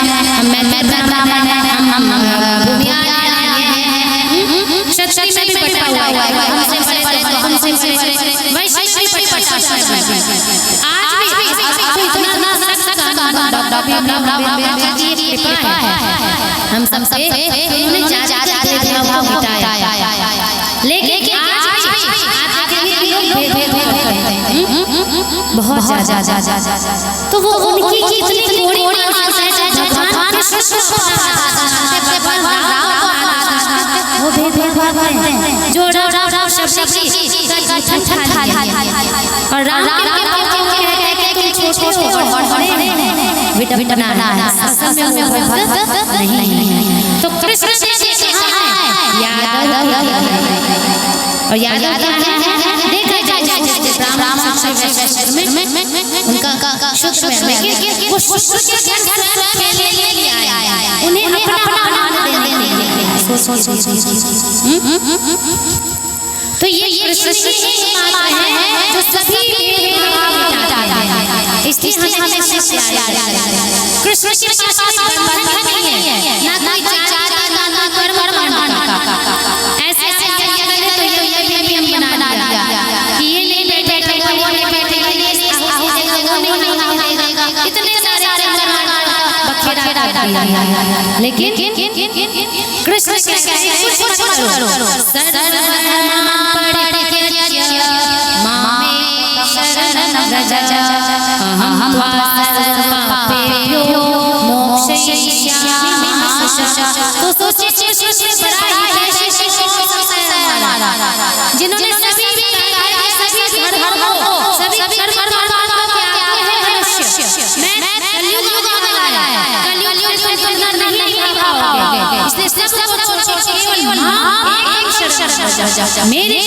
मैं ब्राह्मण है, हम भूमियार हैं, क्षत्रिय में भी बटा हुआ है, हमसे बड़े वैश्य में भी बटा हुआ है। आज भी इतना कृपा है हम सबसे उन्होंने जाति भेदभाव मिटाया। लेकिन आज बहुत ज्यादा तो वो उनकी कितनी थोड़ी आवाज है भगवान वो भेदभाव करते हैं जो शब्द और राम के छोटे और बड़े विटनाना नहीं। तो कृष्ण और यादव देखा जाए उनका शुद्ध में वो शुद्ध के लिए आया उन्हें अपना आनंद देने तो ये कृष्ण की बात है जो सभी भेदभाव मिटाता है। इसलिए हमें कृष्ण के पास बंधन नहीं है, ना कोई जाति ना कर्म का। ऐसे तो ये भी हम बना दिया कि ये नहीं बैठेगा वो नहीं बैठेगा इतने सारे बखेड़ा कर दिया। लेकिन कृष्ण कुछ जिन्होंने मेरे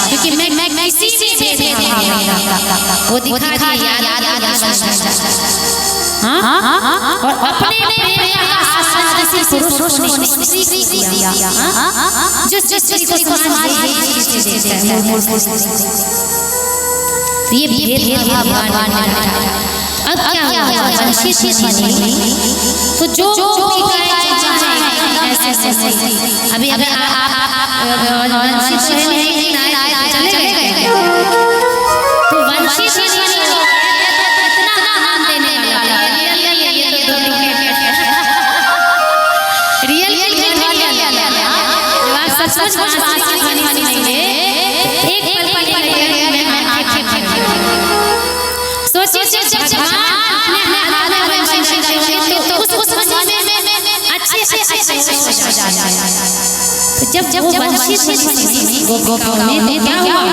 क्योंकि मैं किसी से वो दिखा और अपने ये भेदभाव भगवान ने हटाया। अब क्या हुआ वंशी बनी तो जो अभी आप चले गए तो वंशी इतना नाम देने जब वंशी में क्या हुआ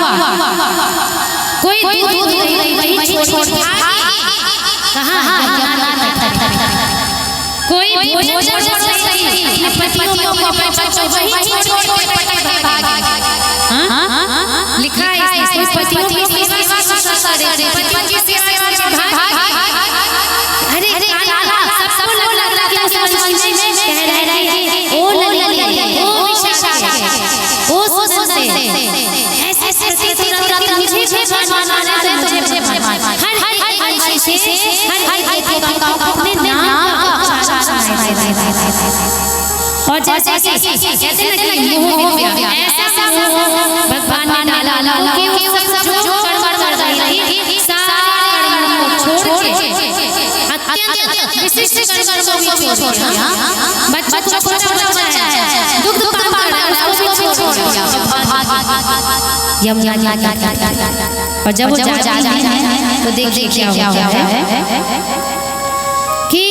कोई लिखा और जैसे कहते हैं ना कि मोह हो गया ऐसा भगवान ने डाला कि वो सब जो कर रही सारे को छोड़ के अत्यंत विशिष्ट कर्मों को छोड़ दिया। बच्चों को बच्चा है दुख पा रहा है उसको छोड़ दिया और जब वो जाते हैं तो देखिए क्या होता है कि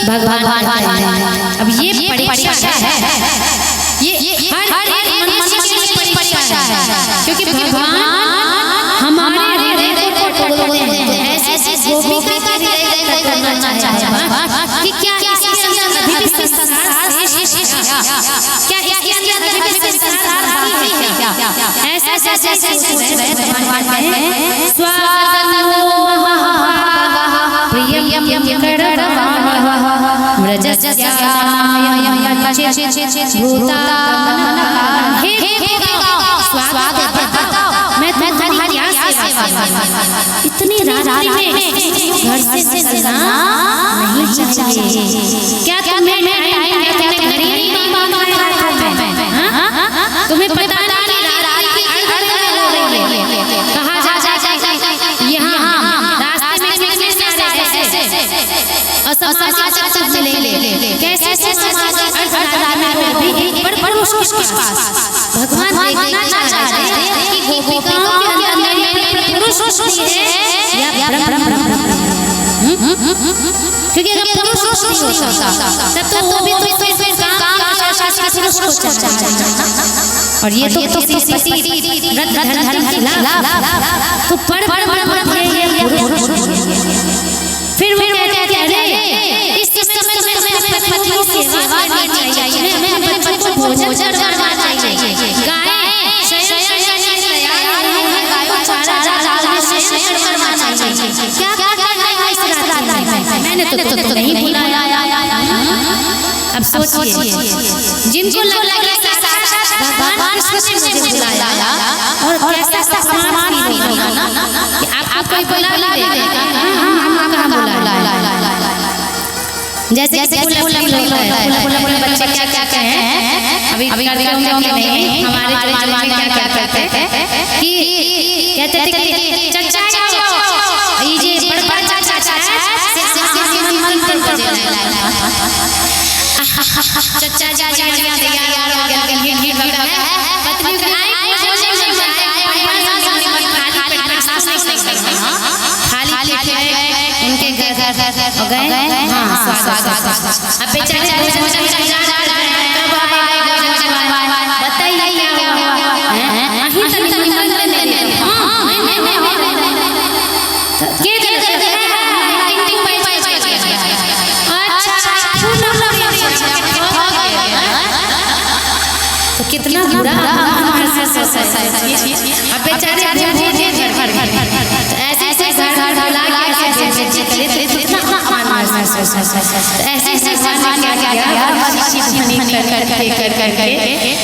भगवान अब ये परीक्षा है ये हर मनुष्य की परीक्षा है क्योंकि भगवान हमारे हृदय को तोड़ते हैं। ऐसे गोपिका का हृदय करना चाहता कि क्या इसके अंदर अभी भी संसार क्या इसके अंदर अभी भी संसार है क्या ऐसे सोच रहे भगवान कहे स्वागतो प्रियम मैं तुम्हारी इतनी रात में घर से नहीं चाहिए। क्या तुम्हें टाइम है? तुम्हें घड़ी नहीं बांधना है हाथों में? तुम्हें पता नहीं रात की हो रही है, कहाँ जा यहाँ रास्ते में कितने सारे असामाजिक चर्चा चलेंगे, कैसे सामाजिक पर उसके पास भगवान देखना चाहते हैं कि गोपिकाओं के अंदर पुरुष है या ब्रह्म, क्योंकि अगर पुरुष नहीं होता तब तो वो भी काम पुरुष को चाहता, और ये तो किसी व्रत धर्म के खिलाफ, तो पर फिर वो कहते हैं इस समय में पतियों की सेवा करनी चाहिए, मैं बच्चों को भोजन करना चाहिए, गाय गायों चारा करवाना चाहिए। क्या करना है इस रात में? मैंने तो नहीं बुलाया। अब सोचिए, जिनको लगा भगवान कृष्ण ने मुझे बुलाया और कैसा सम्मान होगा ना कि आप कोई बुला लेगा, हम कहाँ बुलाया। जैसे फूल बच्चे क्या कहें, अभी नहीं, हमारे जमाने में क्या करते थे कि कहते थे चाचा ये बड़ा चाचा उनके घर गए, अब बेचारे तो कितना बुरा अब बेचारे ऐसे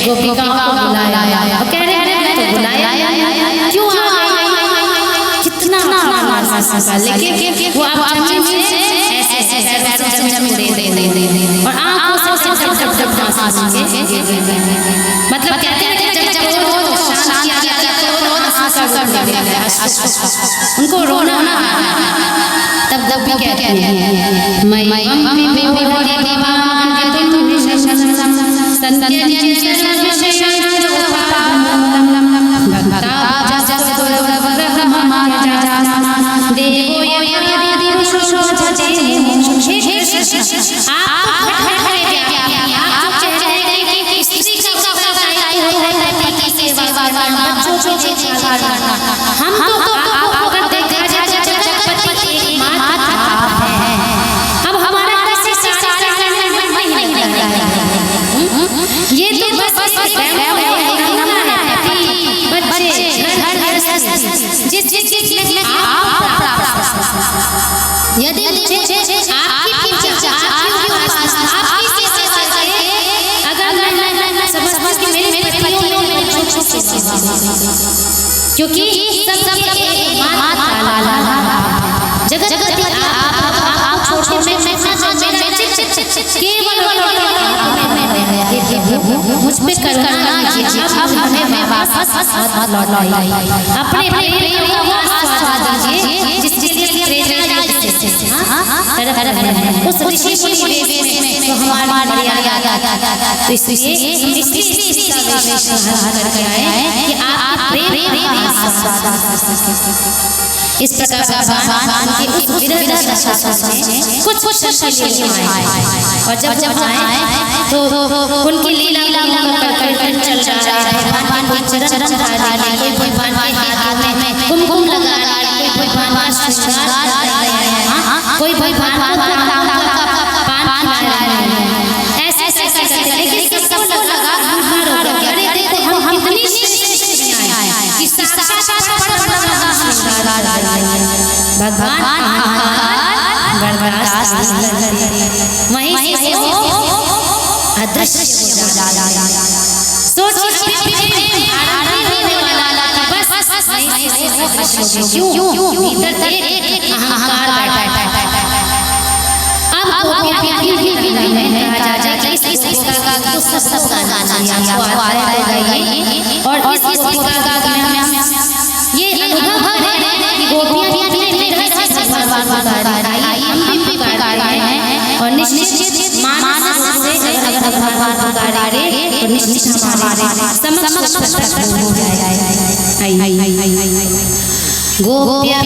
गोपिकाओं को बुलाया, कह रहे तो बुलाया क्यों, कितना लेकिन वो आप और आंखों से मतलब कहते हैं उनको रोना तब भी कहते हैं हम तो अगर देखा जाए पति एक मात्र है, अब हमारा ये तो बस यदि क्योंकि मुझ पे करुणा कीजिए, अब हमें वापस अपने उस ऋषि में तो हमारे तो इसलिए कि आप इस प्रकार भगवान की उस विरह दशा में कुछ और जब आए तो उनकी लीला चल रहा है, भगवान के चरण धारण, कोई भगवान के हाथ में कुमकुम लगा रहा है, कोई भगवान श्रृंगार कर रहे हैं, कोई भगवान पान खा रहे हैं, ऐसे करते, लेकिन सबको लगा अरे देखो हम इतनी कि साक्षात भगवान बर्दाश्त वहीं से अदृश्य हो जाता, क्यों भीतर अहंकार बैठा। अब अब कहा जाए कि इस पुस्तक का सब गाना और इस पुस्तक में ये अनुभव है कि गोपियां अपने घर से भगवान को पुकार रही, हम भी पुकार रहे हैं और निश्चित मानस से अगर भगवान को पुकारे तो निश्चित हमारे समस्त हो जाएगा। गोपियां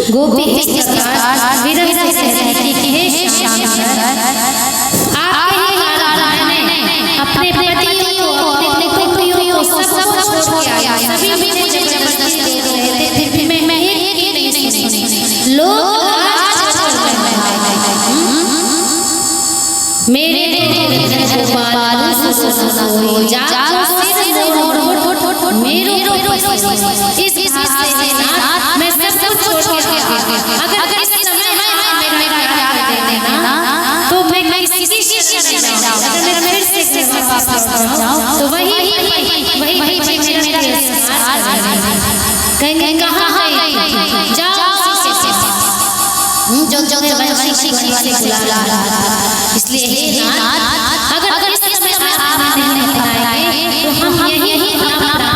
गोपी इस प्रकार विरह से कहती कि हे श्याम आपके अपने पतियों को अपने पुत्रियों को सब छोड़ के आया सभी मुझे जबरदस्ती दे रहे थे फिर मैं एक नहीं सुनी लोग मेरे गोपाल सोई जाओ सिर मोड़ मेरो इस मैं सब कुछ छोड़ के अगर इस समय मेरा प्यार दे देना तो मैं किसी से नहीं जाऊंगा अगर मैं फिर से वापस जाऊं तो वही मेरा कहेंगे कहां है जाओ जो वंशी से बुला रहा था इसलिए हे नाथ अगर इस समय आप नहीं बताएंगे तो हम यही अपना प्राण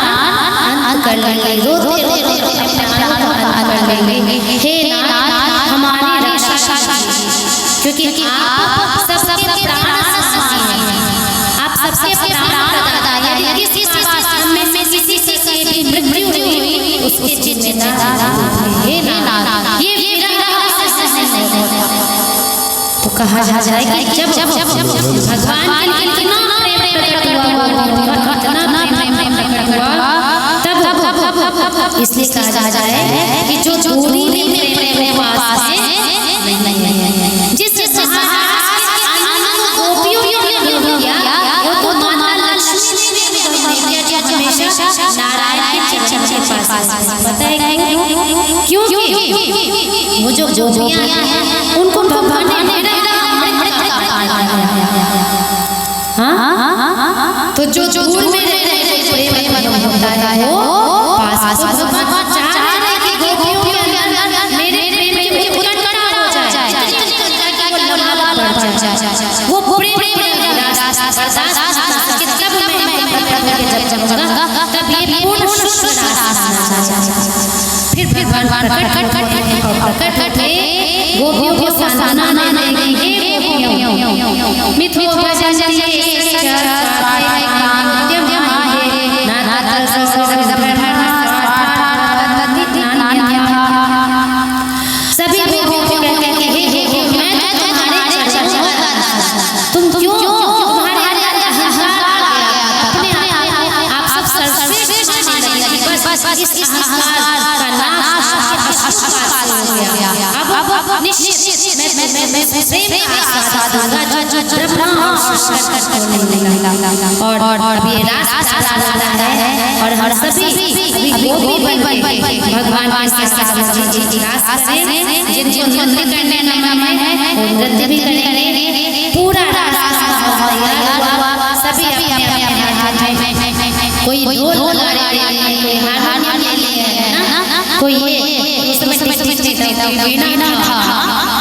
अंत कर लेंगे रोते रोते अपने प्राणों को अंत कर लेंगे हे नाथ हमारी रक्षा कीजिए क्योंकि आप सबके प्राण आप सबके प्राण प्रदाता यदि किसी में से किसी की मृत्यु हुई उसके जिम्मेदार हे नाथ ये तो कहा जाए कि जब भगवान कितना प्रेम तब इसलिए कहा जाए कि जो दूरी मेरे पास है जिस गोपियों ने किया वो तो माता लक्ष्मी ने हमेशा नारायण के चरण के पास पता है क्यों वो जो गोपियां हैं उनको भगवान ने तो जो दूर में प्रेम होता है वो पास भगवान चाहते हैं कि गोपियों के अंदर मेरे प्रेम की उत्कंठा हो जाए वो प्रेम तब ये पूर्ण फिर भगवान कट गोपियों को सांत्वना देंगे मिथो भजन सभी तुम क्यों आप सब सर्वश्रेष्ठ इस अहंकार का नाश अब निश्चित मैं प्रेम का आस्वाद दूंगा जो ब्रह्मा और ये रास है और हर सभी गोपी बन भगवान के साथ रास करें जिनको नृत्य करने का नाम है नृत्य भी करेंगे पूरा रास सभी अपने हाथ में कोई ढोल बजा रहे हैं कोई हारमोनियम ले रहे हैं ना कोई ये उसमें देता वीणा था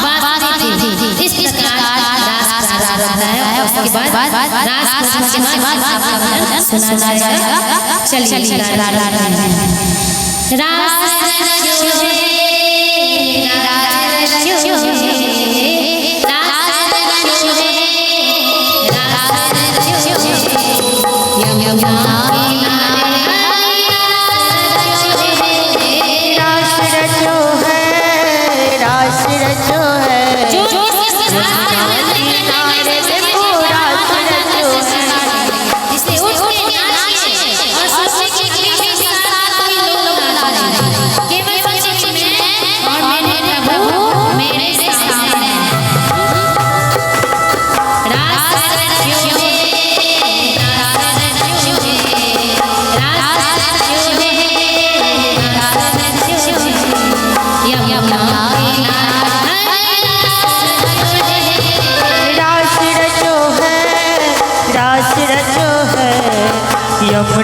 बांसुरी थी इस प्रकार रास रहता है और उसके बाद रास के बाद सुना जाएगा चलिए रास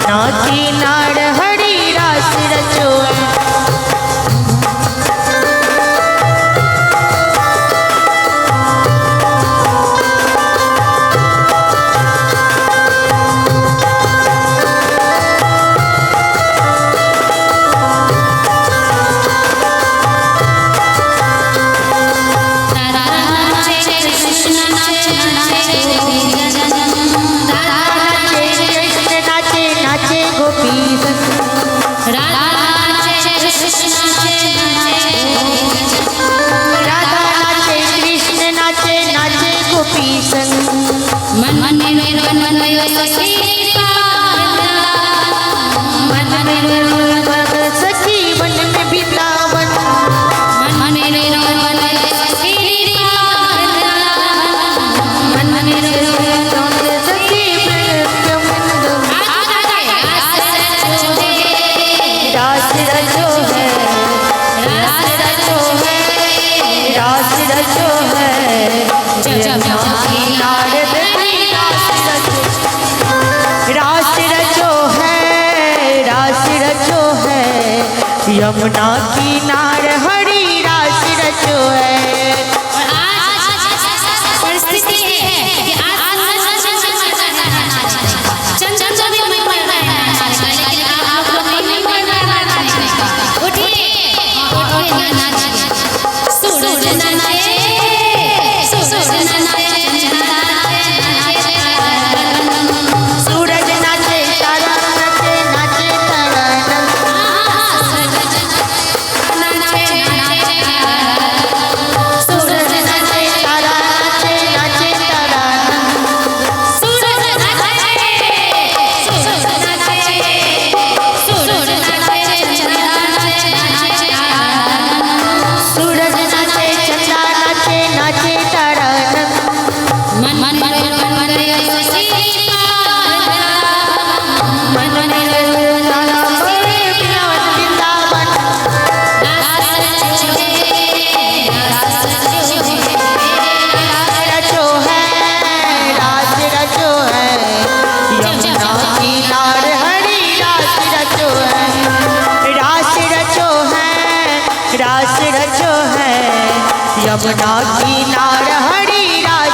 यमुना किनार हरि रास रचो है। यमुना किनार हरि रास रचो है। परिस्थिति है कि यमुना किनार हरि रास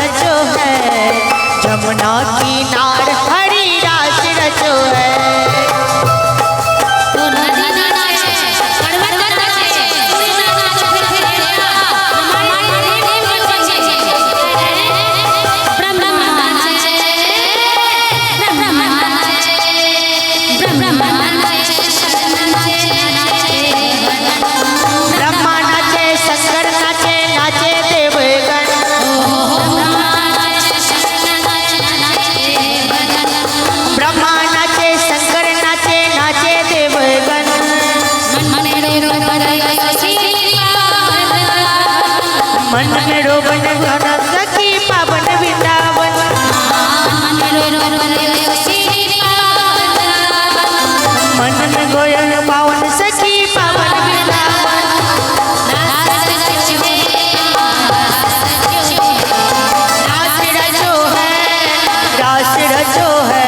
रचो है। यमुना किनार हरि रास रचो है। मन में रोबन घन सखी पावन वृंदावन, मन में गोयल पावन सखी पावन वृंदावन। रास रचो है, रास रचो है,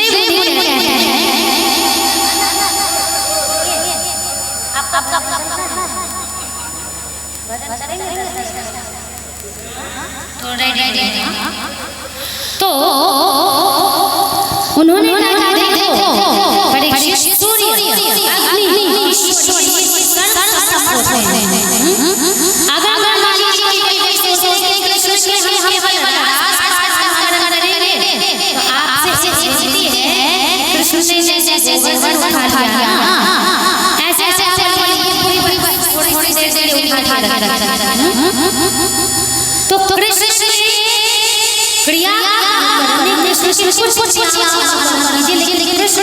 तो उन्होंने कहा देखो परीक्षित सूर्य अग्नि अगर मान लीजिए कि सोचते हैं कृष्ण के हम आपसे विनती है कृष्ण ने जैसे उठा लिया ऐसे ऐसे थोड़ी देर उठा तो कृष्ण क्रिया कृष्ण की कुछ लेकिन कृष्ण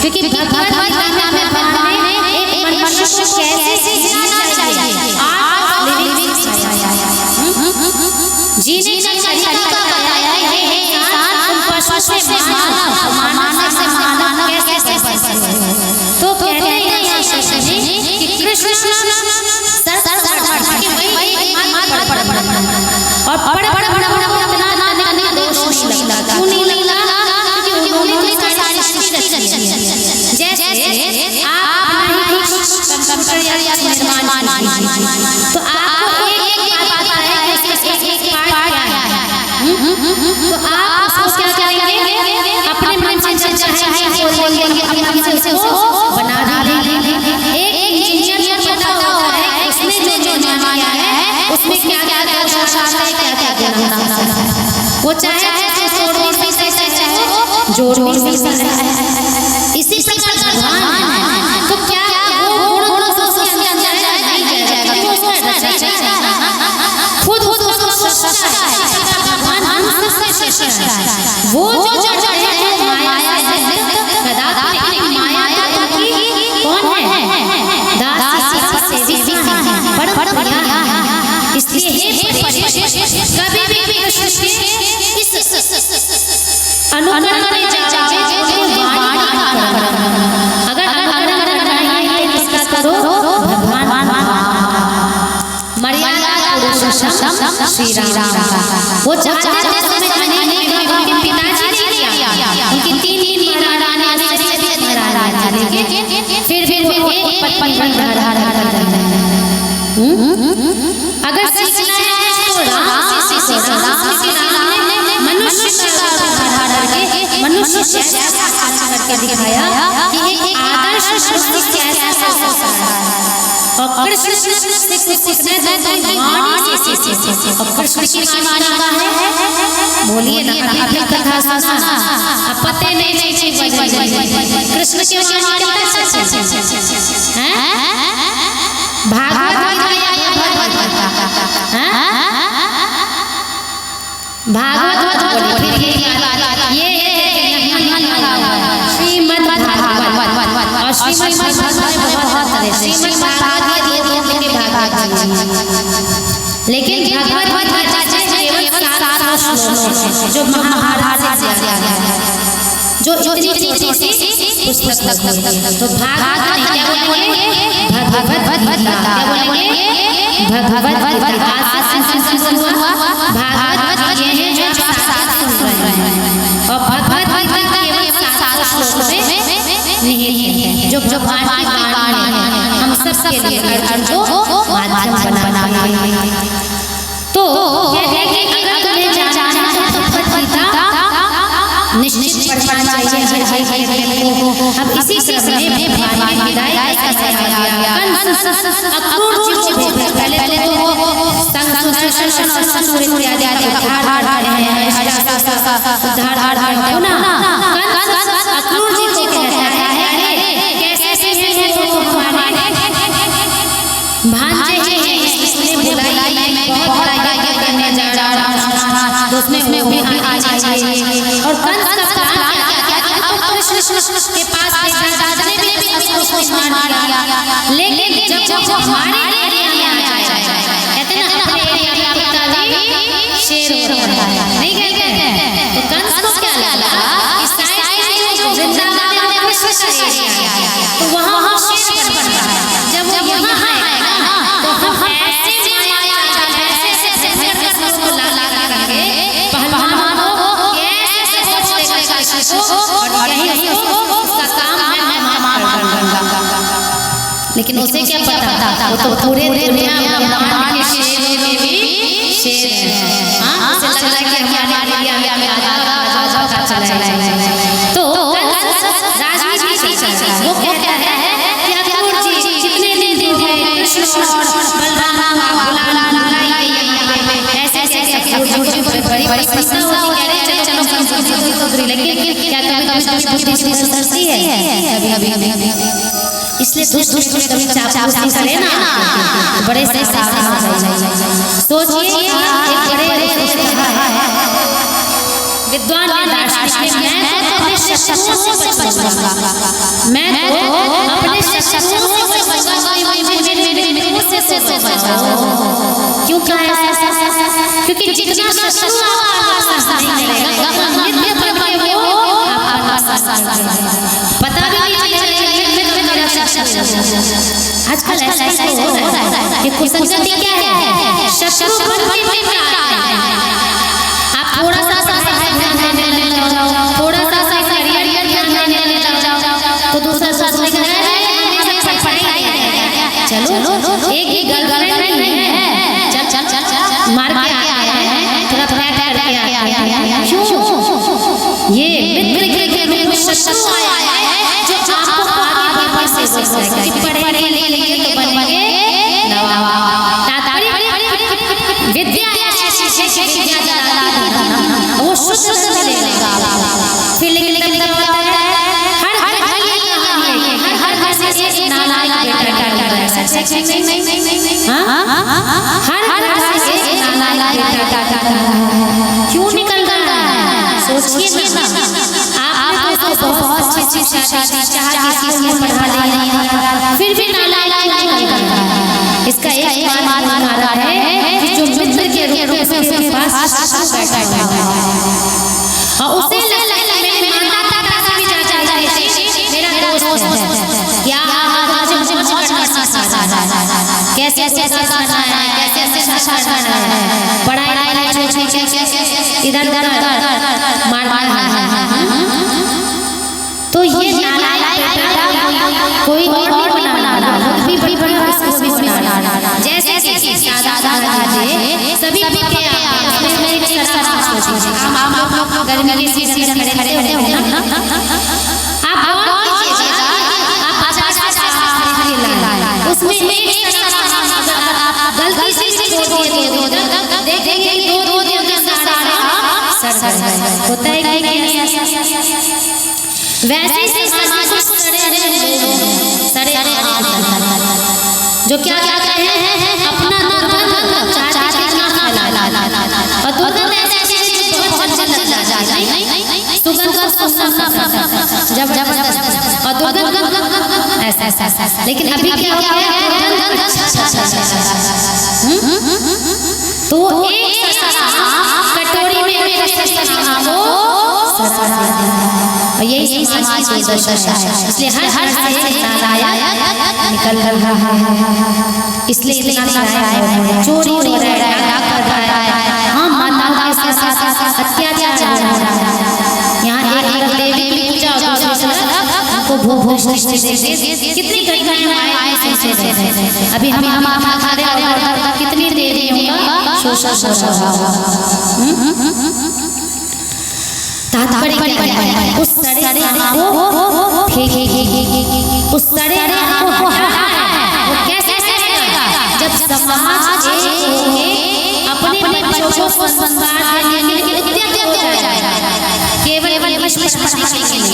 क्योंकि भगवत गीता में भगवान ने एक मनुष्य को कैसे जीना चाहिए जीने का तरीका बताया है हे इंसान तुम पशु से मानव से मानव कैसे तो कहते हैं यहाँ कृष्ण जी कि कृष्ण और बड़ा दोष नहीं लगा क्यों नहीं लगा क्योंकि उन्होंने सारी सृष्टि जैसे आप कंप्यूटर या निर्माण तो आपको एक बात है एक पार्ट तो आप उसको क्या करेंगे अपने मन से चाहे बोल देंगे अपने मन से उसको बना देंगे एक इंजीनियर पता होता है उसने जो बनाया है उसमें क्या क्या दोष आता है क्या क्या गुण वो चाहे जोड़ भी सकता है चाहे जोड़ भी सकता है इसी प्रकार भगवान तो क्या वो गुण उसके अंदर नहीं जाएगा तो उसका रचना खुद उसको सोचता है भगवान हम सबसे सोचता है वो जो जड़ है माया से कदापि माया की कौन है दासी सेवी है बड़ बढ़िया इसलिए कभी भी कृष्ण के इस अनुकरण में जाओ अगर अनुकरण नहीं है किसका करो भगवान मर्यादा पुरुषोत्तम श्री राम वो चाहते थे उनके पिताजी ने किया उनकी तीन महारानी लेकिन फिर वो एक पत्नी धारण अगर सीखना है तो राम के नाम ने मनुष्य का धारण करके मनुष्य जैसा करके दिखाया कि एक आदर्श मनुष्य कैसा होता है और कृष्ण से सीखना है वाणी से और कृष्ण की वाणी का है बोलिए ना आपने कथा सुना अब पते नहीं कृष्ण की वाणी कैसा है भागवत ये श्रीमद् भागवत और श्रीमद् लेकिन भागवत जो महाभारत जो इतनी पुस्तक तो भागवत ये है जो सात सुन रहे हैं और भगवत नहीं जो जो वाणी है हम सबके लिए अर्जुन को माध्यम बनाना तो कहते हैं कि अगर तुम्हें जाना है तो भगवत गीता निश्चित पढ़ना चाहिए हर व्यक्ति को अब इसी क्रम में भगवान की हिदायत का सहारा कंस अक्रूर जी को पहले तो वो संसुदर्शन और संसूर इत्यादि उद्धार रहे हैं उद्धार हो ना कंस अक्रूर जी को कहता है कैसे है तो हमारे भांजे हैं इसलिए बुलाई मैं बहुत आगे करने जा रहा हूं तो उसमें वो भी आना चाहिए और कंस का प्लान क्या अब कृष्ण के पास दादा ने भी उसको मार दिया लेकिन जब हमारे एरिया में आ जाए कहते ना अपने एरिया का भी शेर होता है नहीं कहते तो कंस को क्या लगा इस साइड में वृंदावन में कृष्ण का एरिया है तो वहां शेर बन रहा है जब वो यहां आएगा तो हम ऐसे माया ऐसे कृष्ण को ला करके पहलवानों को कैसे सोचेगा कृष्ण को और यही उसका काम है लेकिन उसे क्या पता, वो तो पूरे दुनिया ब्रह्मांड के शेरों में भी शेर है। हाँ, उसे लग रहा है कि हमारे लिए हमें राजा का चला है। तो राजनीति वो कहता है कि अक्रूर जी कितने दिन हो गए कृष्ण और बलराम ऐसे बड़ी बड़ी प्रशंसा होती है। चलो लेकिन क्या बुद्धि सुधरती है? इसलिए दुष्ट कभी चापलूसी करे ना बड़े से सावधान हो जाइए। सोचिए एक बड़े विद्वान दार्शनिक मैं तो अपने शत्रुओं से बचूंगा, मैं तो अपने शत्रुओं से बचूंगा, मेरे मित्रों से बचूंगा। क्यों कहा ऐसा? क्योंकि जितना शत्रु आपका साथ नहीं करेगा मित्र बन के वो आपका साथ पता भी नहीं आजकल ऐसा ही हो रहा है कि कुसंगति क्या है? शत्रु बन के मित्र आते हैं। आप थोड़ा सा ध्यान देने लग जाओ, थोड़ा सा करियर ध्यान देने लग जाओ तो दूसरा साथ लेकर चलो एक ही गर्लफ्रेंड नहीं है, चल मार के आया है, थोड़ा फ्लैट करके आया है। क्यों? ये मित्र के रूप में शत्रु आया है जो आपको आगे बढ़ने से रोकेगा कि पढ़े लिखे तो बनेंगे नवाब। विद्या ऐसी विद्या जलाना वो शुद्ध मिलेगा आपको। फिर लेकिन हर से नालायक बेटा निकल रहा है। क्यों निकल रहा है? सोचिए ना, आपने तो बहुत अच्छी फिर भी नालायक निकल रहा है। इसका एक कारण है कि जो मित्र के रूप में उसके पास बैठा हुआ है और उसे माता-पिता भी मेरा दोस्त है, क्या कैसे करना है, कैसे करना है, पढ़ाई इधर मारना है। तो ये कोई और भी बनाना भी बड़ी बनाना जैसे सभी के आप गर्मी की सीजन में खड़े हो ना, आप उसमें गलती से देखेंगे दो होता है कि नहीं? वैसे जो क्या कहते हैं अपना दुर्गंध चाहते ना फैला और दुर्गंध ऐसे बहुत जबरदस्त और दुर्गंध ऐसा। लेकिन अभी क्या हो गया तो एक कटोरी में और यही समाज की दशा है। इसलिए हर से नालायक निकल रहा है, इसलिए चोरी हो रहा है, हाँ माताओं के साथ अत्याचार हो रहा है। यहाँ एक देवी की पूजा को भूख कितनी घटनाएं आए। अभी हम कितनी देवियों का शोषण हो रहा है। तात्पर्य क्या है? उस सड़े को फेंके, उस सड़े को वो कैसे जब समाज अपने बच्चों को संस्कार देने के लिए उद्यत हो जाए, केवल विश्वास के लिए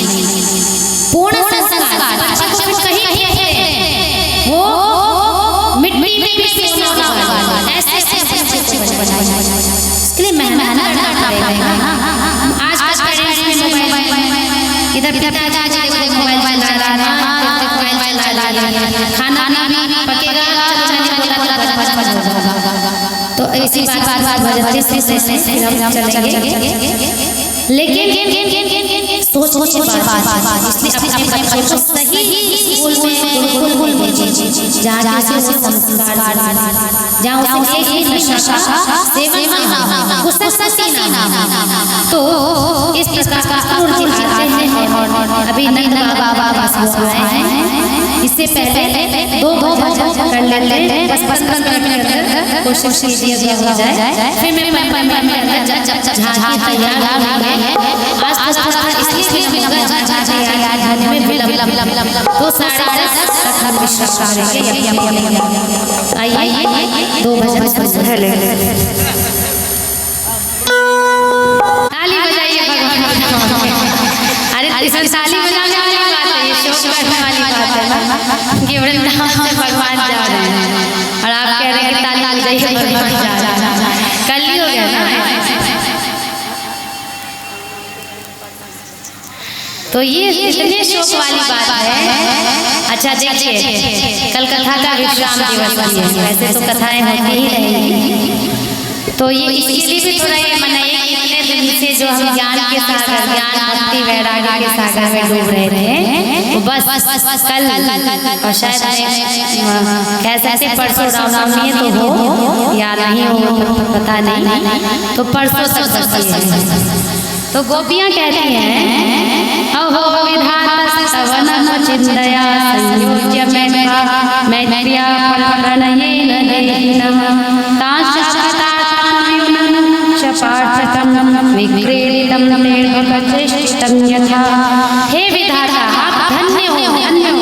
पूर्ण संस्कार बच्चों को कहीं वो मिट्टी में भी सोना वाला ऐसे इसके लिए मेहनत करना पड़ेगा। इधर मोबाइल चला खाना भी पकेगा तो ऐसी से हम चलेंगे। लेकिन सोच इसलिए अपने बच्चों को सही स्कूल में भेजें जहाँ उसे एक ही नशा का सेवन ना हो तो इस प्रकार का आते हैं अभी नंद बाबा बस आए हैं। इससे पहले दो भजन कर लेते हैं, बस 15 मिनट के अंदर कोशिश कीजिए हो जाए। फिर मैं 15 मिनट में जब झांकी तैयार होंगे, आज इसलिए तैयार होने में विलंब तो 10:30 तक हम विश्राम करेंगे। आइए 2 भजन सुन लेंगे। ताली बजाइए भगवान। अरे इसमें ताली बजाने वाली बात है, ये शोक करने वाली बात है ना कि वृंदावन से भगवान जा रहे हैं और आप कह रहे हैं ताली बजाइए भगवान जा रहे हैं। कल ही हो गया ना। तो ये इतने शोक वाली बात है। अच्छा देखिए, कल कथा का विश्राम दिवस है, वैसे तो कथाएं होती ही रहेंगी, तो ये इसके लिए भी थोड़ा ये मनाइए कि इतने दिन से जो हम ज्ञान के सागर, ज्ञान भक्ति वैराग्य के सागर में डूब रहे थे, तो बस कल और शायद कह सकते परसों रामनवमी है तो हो या नहीं हो पता नहीं, तो परसों तक बस। तो गोपियाँ कहती हैं अहो विधाता सवनं चिंतया संयोज्य मैत्र्या प्रणयेन देहिनः पाठकं विक्रीडितं निर्भगचेष्टितं यथा। हे विधाता आप धन्य हो, धन्य हो।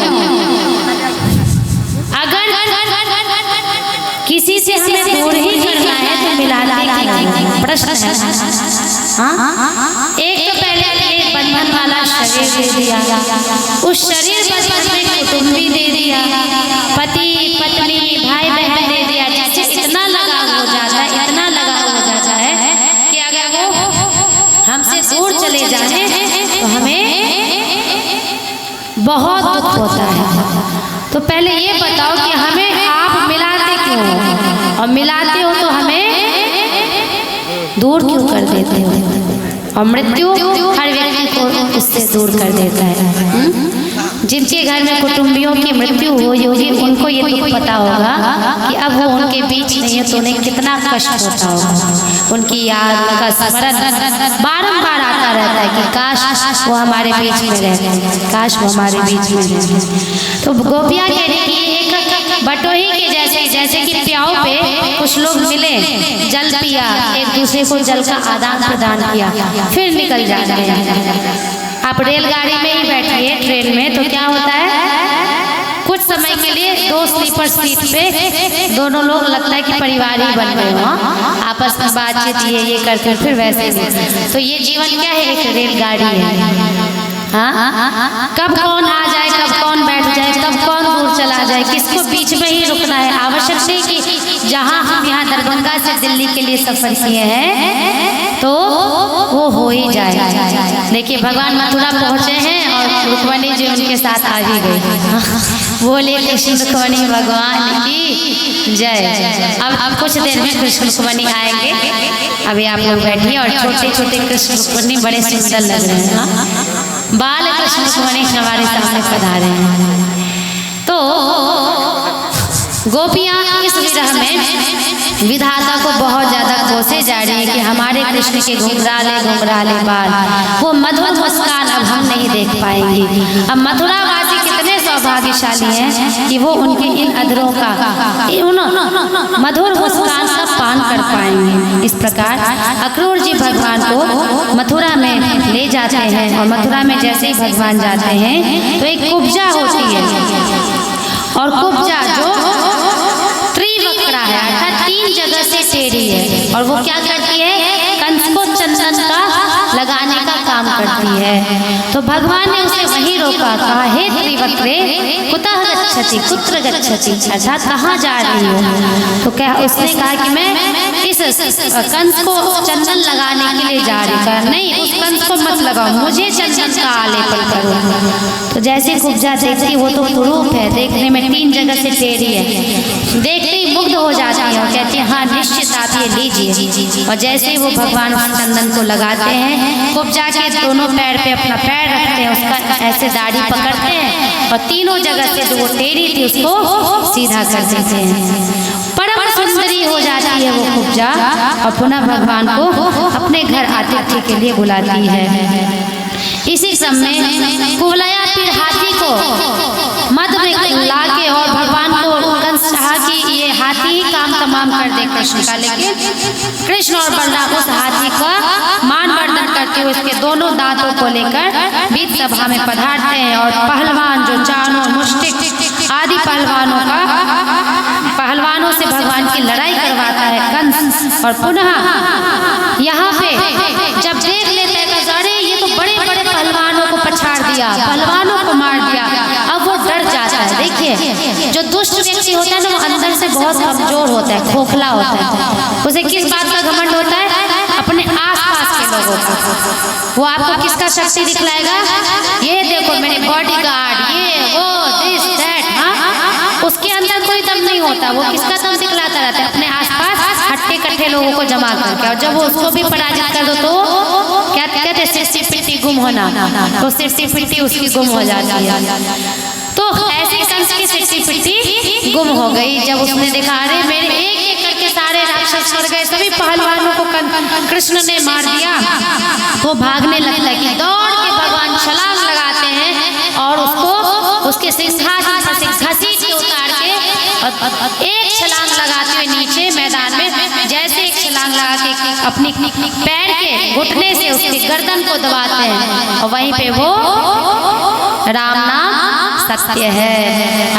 अगर किसी से हमें दूर ही करना है तो मिलाते प्रश्न है। एक तो पहले ये बंधन वाला शरीर दे दिया, उस शरीर बंधन में कुटुंबी दे दिया, पति पत्नी भाई बहन दे दिया, जिससे इतना लगाव हो जाता है, इतना लगाव हो जाता है कि अगर वो हमसे दूर चले जाए तो हमें बहुत दुख होता है। तो पहले ये बताओ कि हमें आप मिलाते क्यों हो, और मिलाते हो तो हमें दूर क्यों कर देते हो। और मृत्यु हर व्यक्ति को उससे दूर कर देता है। जिनके घर में कुटुंबियों की मृत्यु हुई होगी उनको ये दुख पता होगा कि अब वो उनके बीच नहीं है तो उन्हें कितना कष्ट होता होगा। उनकी याद, उनका स्मरण बारंबार आता रहता है कि काश वो हमारे बीच में रहते, काश वो हमारे बीच में रहते। तो गोपियाँ कह रही कि एक बटोही के जैसे कि प्याऊ पे कुछ लोग मिले, जल पिया, एक दूसरे को जल का आदान प्रदान किया, फिर निकल जाते हैं। आप रेलगाड़ी में ही बैठिए, ट्रेन में, तो क्या होता है कुछ समय के लिए 2 स्लीपर सीट पे दोनों लोग लगता है कि परिवार ही बन गए हो, आपस में बातचीत ये करते हैं, फिर वैसे ही। तो ये जीवन क्या है, एक रेलगाड़ी है। हाँ, कब कौन आ जाए, कब कौन बैठ जाए, कब कौन दूर चला जाए, किसको बीच में ही रुकना है। आवश्यक नहीं कि जहाँ हम यहाँ दरभंगा से दिल्ली के लिए सफर किए हैं तो वो हो ही जाए। देखिए भगवान मथुरा पहुँचे हैं और रुक्मणी जी उनके साथ आ भी गई। बोले कृष्ण रुक्मणी भगवान की जय। अब कुछ देर में कृष्ण रुक्मणी आएंगे, अभी आप लोग बैठिए। और छोटे छोटे कृष्ण रुक्मणी बड़े सुंदर लग रहे हैं। बाल कृष्ण रुक्मणी हमारे सामने पधारे हैं। तो गोपियाँ इस विरह में विधाता को बहुत ज्यादा कोसे जा रही है कि हमारे कृष्ण के घुंघराले बाल, वो मधुर मुस्कान अब हम नहीं देख पाएंगे। अब मथुरावासी कितने सौभाग्यशाली हैं कि वो उनके इन अधरों का मधुर मुस्कान का पान कर पाएंगे। इस प्रकार अक्रूर जी भगवान को मथुरा में ले जाते हैं, और मथुरा में जैसे ही भगवान जाते हैं तो एक कुब्जा होती है, और कुब्जा जो त्रिवक्रा है, अर्थात 3 जगह से टेढ़ी है, और वो क्या करती है, कंस को चंदन का लगाने का काम करती है। तो भगवान ने उसे वहीं रोका, कहा हे त्रिवक्रे कुतः गच्छति, कुत्र गच्छति, अर्थात कहाँ जा रही हो। तो क्या उसने कहा कि मैं इस कंस को चंदन लगाने के लिए जा रही हूँ। नहीं, उस कंस को मत लगाओ, मुझे चंदन का आलेपन करो। तो जैसे कुब्जा देखती, वो तो कुरूप है, देखने में 3 जगह से टेढ़ी है, देखते ही मुग्ध हो जाती है और कहती है हाँ निश्चित आप ये लीजिए। और जैसे ही वो भगवान उस चंदन को लगाते हैं, कुब्जा के दोनों पैर पे अपना पैर रखते हैं, उसका ऐसे दाढ़ी पकड़ते हैं, और तीनों जगह से जो वो टेढ़ी थी उसको सीधा कर देते हैं। परम सुंदरी हो जाती है वो कुब्जा, और पुनः भगवान को अपने घर आतिथ्य के लिए बुलाती है। इसी क्रम में कुवलया फिर हाथी को मद में लाके और भगवान को कंस चाहा कि ये हाथी ही काम तमाम कर दे कृष्ण का, लेकिन कृष्ण और बलराम उस हाथी का मान वर्धन करते हुए इसके दोनों दांतों को लेकर बीच सभा में पधारते हैं और पहलवान जो चाणूर मुष्टिक आदि पहलवानों से भगवान की लड़ाई करवाता है कंस। और पुनः यहाँ पे जब देख लेते हैं तो अरे ये तो बड़े बड़े पहलवानों को पछाड़ दिया, पहलवानों को मार दिया, अब वो डर जाता है। देखिए जो दुष्ट व्यक्ति होता है ना, वो अंदर से बहुत कमजोर होता है, खोखला होता है। उसे किस बात का घमंड होता है? अपने आसपास के लोगों का। वो आपको किसका शक्ति दिखलाएगा? ये देखो मेरे बॉडीगार्ड, ये वो दिस दैट, उसके अंदर कोई दम नहीं होता। वो किसका दम दिखलाता रहता है? अपने आसपास हट्टे कट्टे लोगों को जमा करके। और जब वो उसको भी पराजित कर दो तो क्या कहते हैं? सिरसी पिट्टी गुम होना। तो सिरसी पिट्टी उसकी गुम हो जाती है। तो ऐसे कंस की सिरसी पिट्टी गुम हो गई जब उसने देखा अरे मेरे एक एक करके सारे राक्षस मर गए, सभी पहलवानों को कृष्ण ने मार दिया। तो भागने लगता है कि दौड़ के भगवान छलांग लगाते हैं और उसको उसके सिंहासन पर से घसीट के उतार के एक छलांग लगाते हुए नीचे मैदान में जैसे एक छलांग लगा के अपनी पैर के घुटने से उसके गर्दन को दबाते हैं और वहीं पे वो राम नाम सत्य है,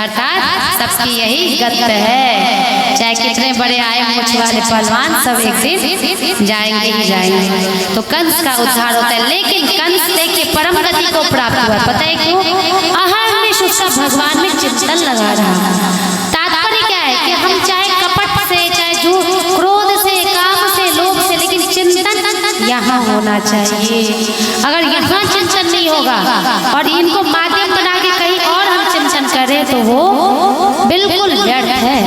अर्थात सबकी यही गत है। चाहे कितने बड़े आए मूछ वाले पहलवान, सब एक दिन जाएंगे ही जाएंगे। तो कंस का उद्धार होता है। लेकिन कंस देखिए परम गति को प्राप्त हुआ, पता है क्यों? अहर्निश उसका भगवान में चिंतन लगा रहा। तात्पर्य क्या है कि हम चाहे कपट से, चाहे झूठ, क्रोध से, काम से, लोभ से, लेकिन चिंतन यहाँ होना चाहिए। अगर यहाँ चिंतन नहीं होगा और इनको माध्यम बना के कहीं और हम चिंतन करें तो वो बिल्कुल व्यर्थ है,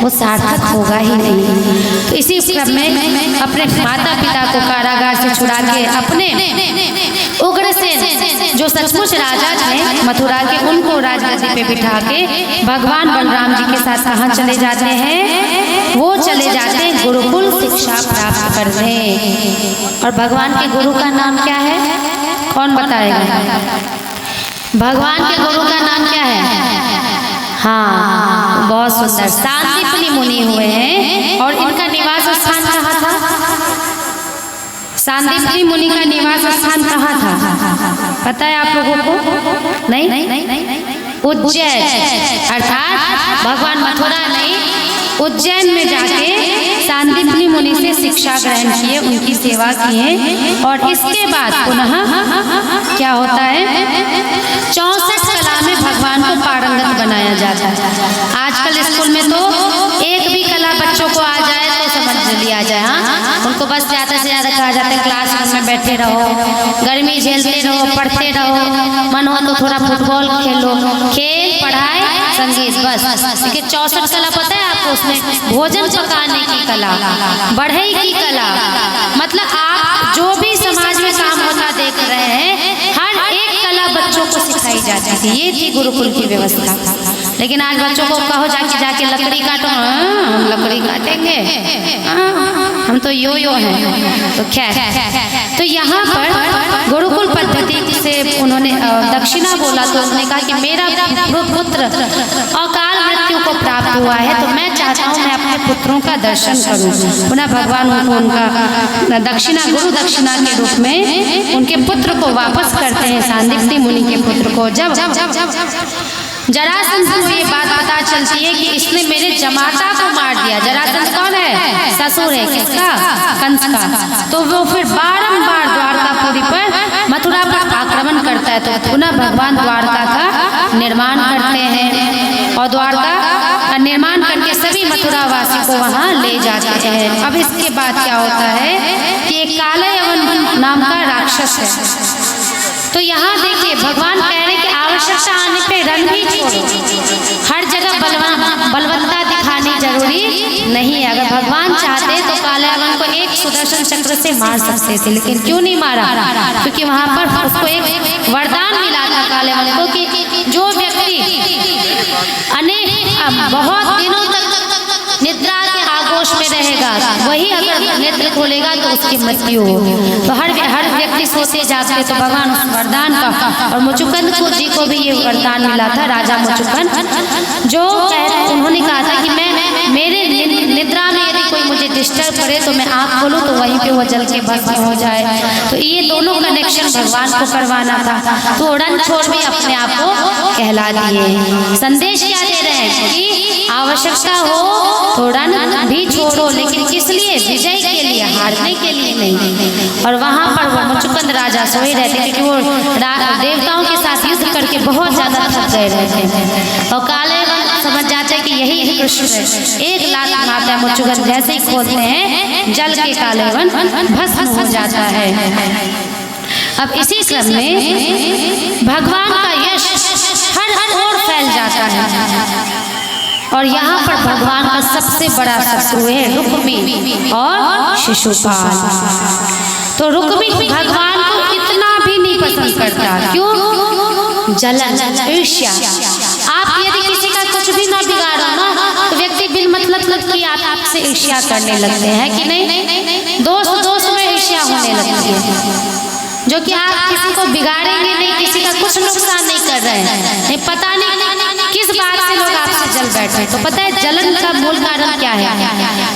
वो सार्थक होगा ही नहीं। तो इसी क्रम में अपने माता पिता को कारागार से छुड़ा के अपने उग्रसेन जो सचमुच राजा थे मथुरा के, उनको राजगद्दी पे बिठा के भगवान बलराम जी के साथ कहाँ चले जाते हैं? वो चले जाते हैं गुरुकुल शिक्षा प्राप्त करने। और भगवान के गुरु का नाम क्या है? कौन बताएगा? भगवान के गुरु का नाम क्या है? हाँ, बहुत सुंदर, सांदीपनी मुनि हुए हैं। और इनका निवास स्थान कहाँ था? सांदीपनी मुनि का निवास स्थान कहाँ था? पता है आप लोगों को? नहीं? उज्जैन। अर्थात भगवान मथुरा नहीं, उज्जैन में जाके सांदीपनी मुनि से शिक्षा ग्रहण किए, उनकी सेवा किए। और इसके बाद पुनः क्या होता है? 64 कला में भगवान को पारंगत बनाया जाता है। आजकल स्कूल में तो एक भी कला बच्चों को आ जाए तो समझ लिया जाए। हाँ, उनको बस ज़्यादा से ज़्यादा कहा जाता है क्लासरूम में बैठे रहो, गर्मी झेलते रहो, पढ़ते रहो, मन हो तो थोड़ा फुटबॉल खेलो, खेल, पढ़ाई, संगीत, बस। देखिए 64 कला पता है आपको? उसमें भोजन पकाने की कला, बढ़ई की कला, मतलब आप जो भी समाज में काम होता देख रहे हैं, हर एक कला बच्चों को सिखाई जाती थी। ये थी गुरुकुल की व्यवस्था। लेकिन आज बच्चों को कहो जाके लकड़ी काटो, हम लकड़ी काटेंगे, हम तो यो हैं। तो खैर, तो यहाँ पर गुरुकुल पद्धति से उन्होंने दक्षिणा बोला तो उन्होंने कहा कि मेरा पुत्र अकाल मृत्यु को प्राप्त हुआ है, तो मैं चाहता हूँ मैं अपने पुत्रों का दर्शन करूँ। पुनः भगवान उनको उनका दक्षिणा, गुरु दक्षिणा के रूप में उनके पुत्र को वापस करते हैं, सांदीपनी मुनि के पुत्र को। जब जरासंध को ये बात पता चलती है कि इसने मेरे जमाता को मार दिया। जरासंध कौन है? ससुर है किसका? कंस का। तो वो फिर बारंबार द्वारकापुरी पर, मथुरा पर आक्रमण करता है। तो पुनः भगवान द्वारका का निर्माण करते हैं और द्वारका का निर्माण करके सभी मथुरा वासी को वहाँ ले जाते हैं। अब इसके बाद क्या होता है कि एक कालयवन नाम का राक्षस है। तो यहाँ देखिए भगवान कह रहे हैं कि आवश्यकता आने पे रण भी छोड़ो, हर जगह बलवत्ता दिखानी जरूरी नहीं है। अगर भगवान चाहते तो कालयवन को एक सुदर्शन चक्र से मार सकते थे, लेकिन क्यों नहीं मारा? क्योंकि वहाँ पर उसको एक वरदान मिला था कालयवन को कि जो व्यक्ति बहुत दिनों तक निद्रा के आगोश में रहेगा, वही अगर नेत्र खोलेगा तो उसकी मृत्यु होगी। तो हर व्यक्ति सोते जागते तो भगवान उस वरदान का, और मुचुकुंद जी को भी ये वरदान मिला था, राजा मुचुकुंद, जो उन्होंने कहा था कि मैं मेरे निद्रा में यदि कोई मुझे डिस्टर्ब करे तो मैं आँख खोलूँ तो वहीं पे वो जल के भस्म हो जाए। तो ये दोनों कनेक्शन भगवान को करवाना था, तो रण छोड़ भी अपने आप को कहला दिए। संदेश क्या दे रहे हैं कि आवश्यकता हो तो रण भी छोड़ो, लेकिन किस लिए? विजय के लिए, हारने के लिए नहीं। और वहाँ पर वो मुचुकुंद राजा सोए रहते, क्योंकि वो देवताओं के साथ युद्ध करके बहुत ज्यादा थक गए रहते, और काले समझ जाते कि यही कृष्ण है। एक लात मारता है मुचुकुंद, जैसे ही खोलते हैं जल के कालेवन भस्म हो जाता है। अब इसी क्रम में भगवान का यश हर ओर फैल जाता है, और यहाँ पर भगवान का सबसे बड़ा शत्रु है रुक्मी और शिशुपाल। तो रुक्मी भगवान को इतना भी नहीं पसंद करता, क्यों? जलन, ईर्ष्या। आप यदि किसी का कुछ भी ना बिगाड़ो ना, तो व्यक्ति बिन मतलब की आपसे ईर्ष्या करने लगते हैं कि नहीं? दोस्त में ईर्ष्या होने लगती है, जो कि आप किसी को बिगाड़ेंगे नहीं, किसी का कुछ नुकसान नहीं कर रहे हैं, पता नहीं किस बात से लोग आपसे जल बैठे। तो पता है जलन का मूल कारण क्या है?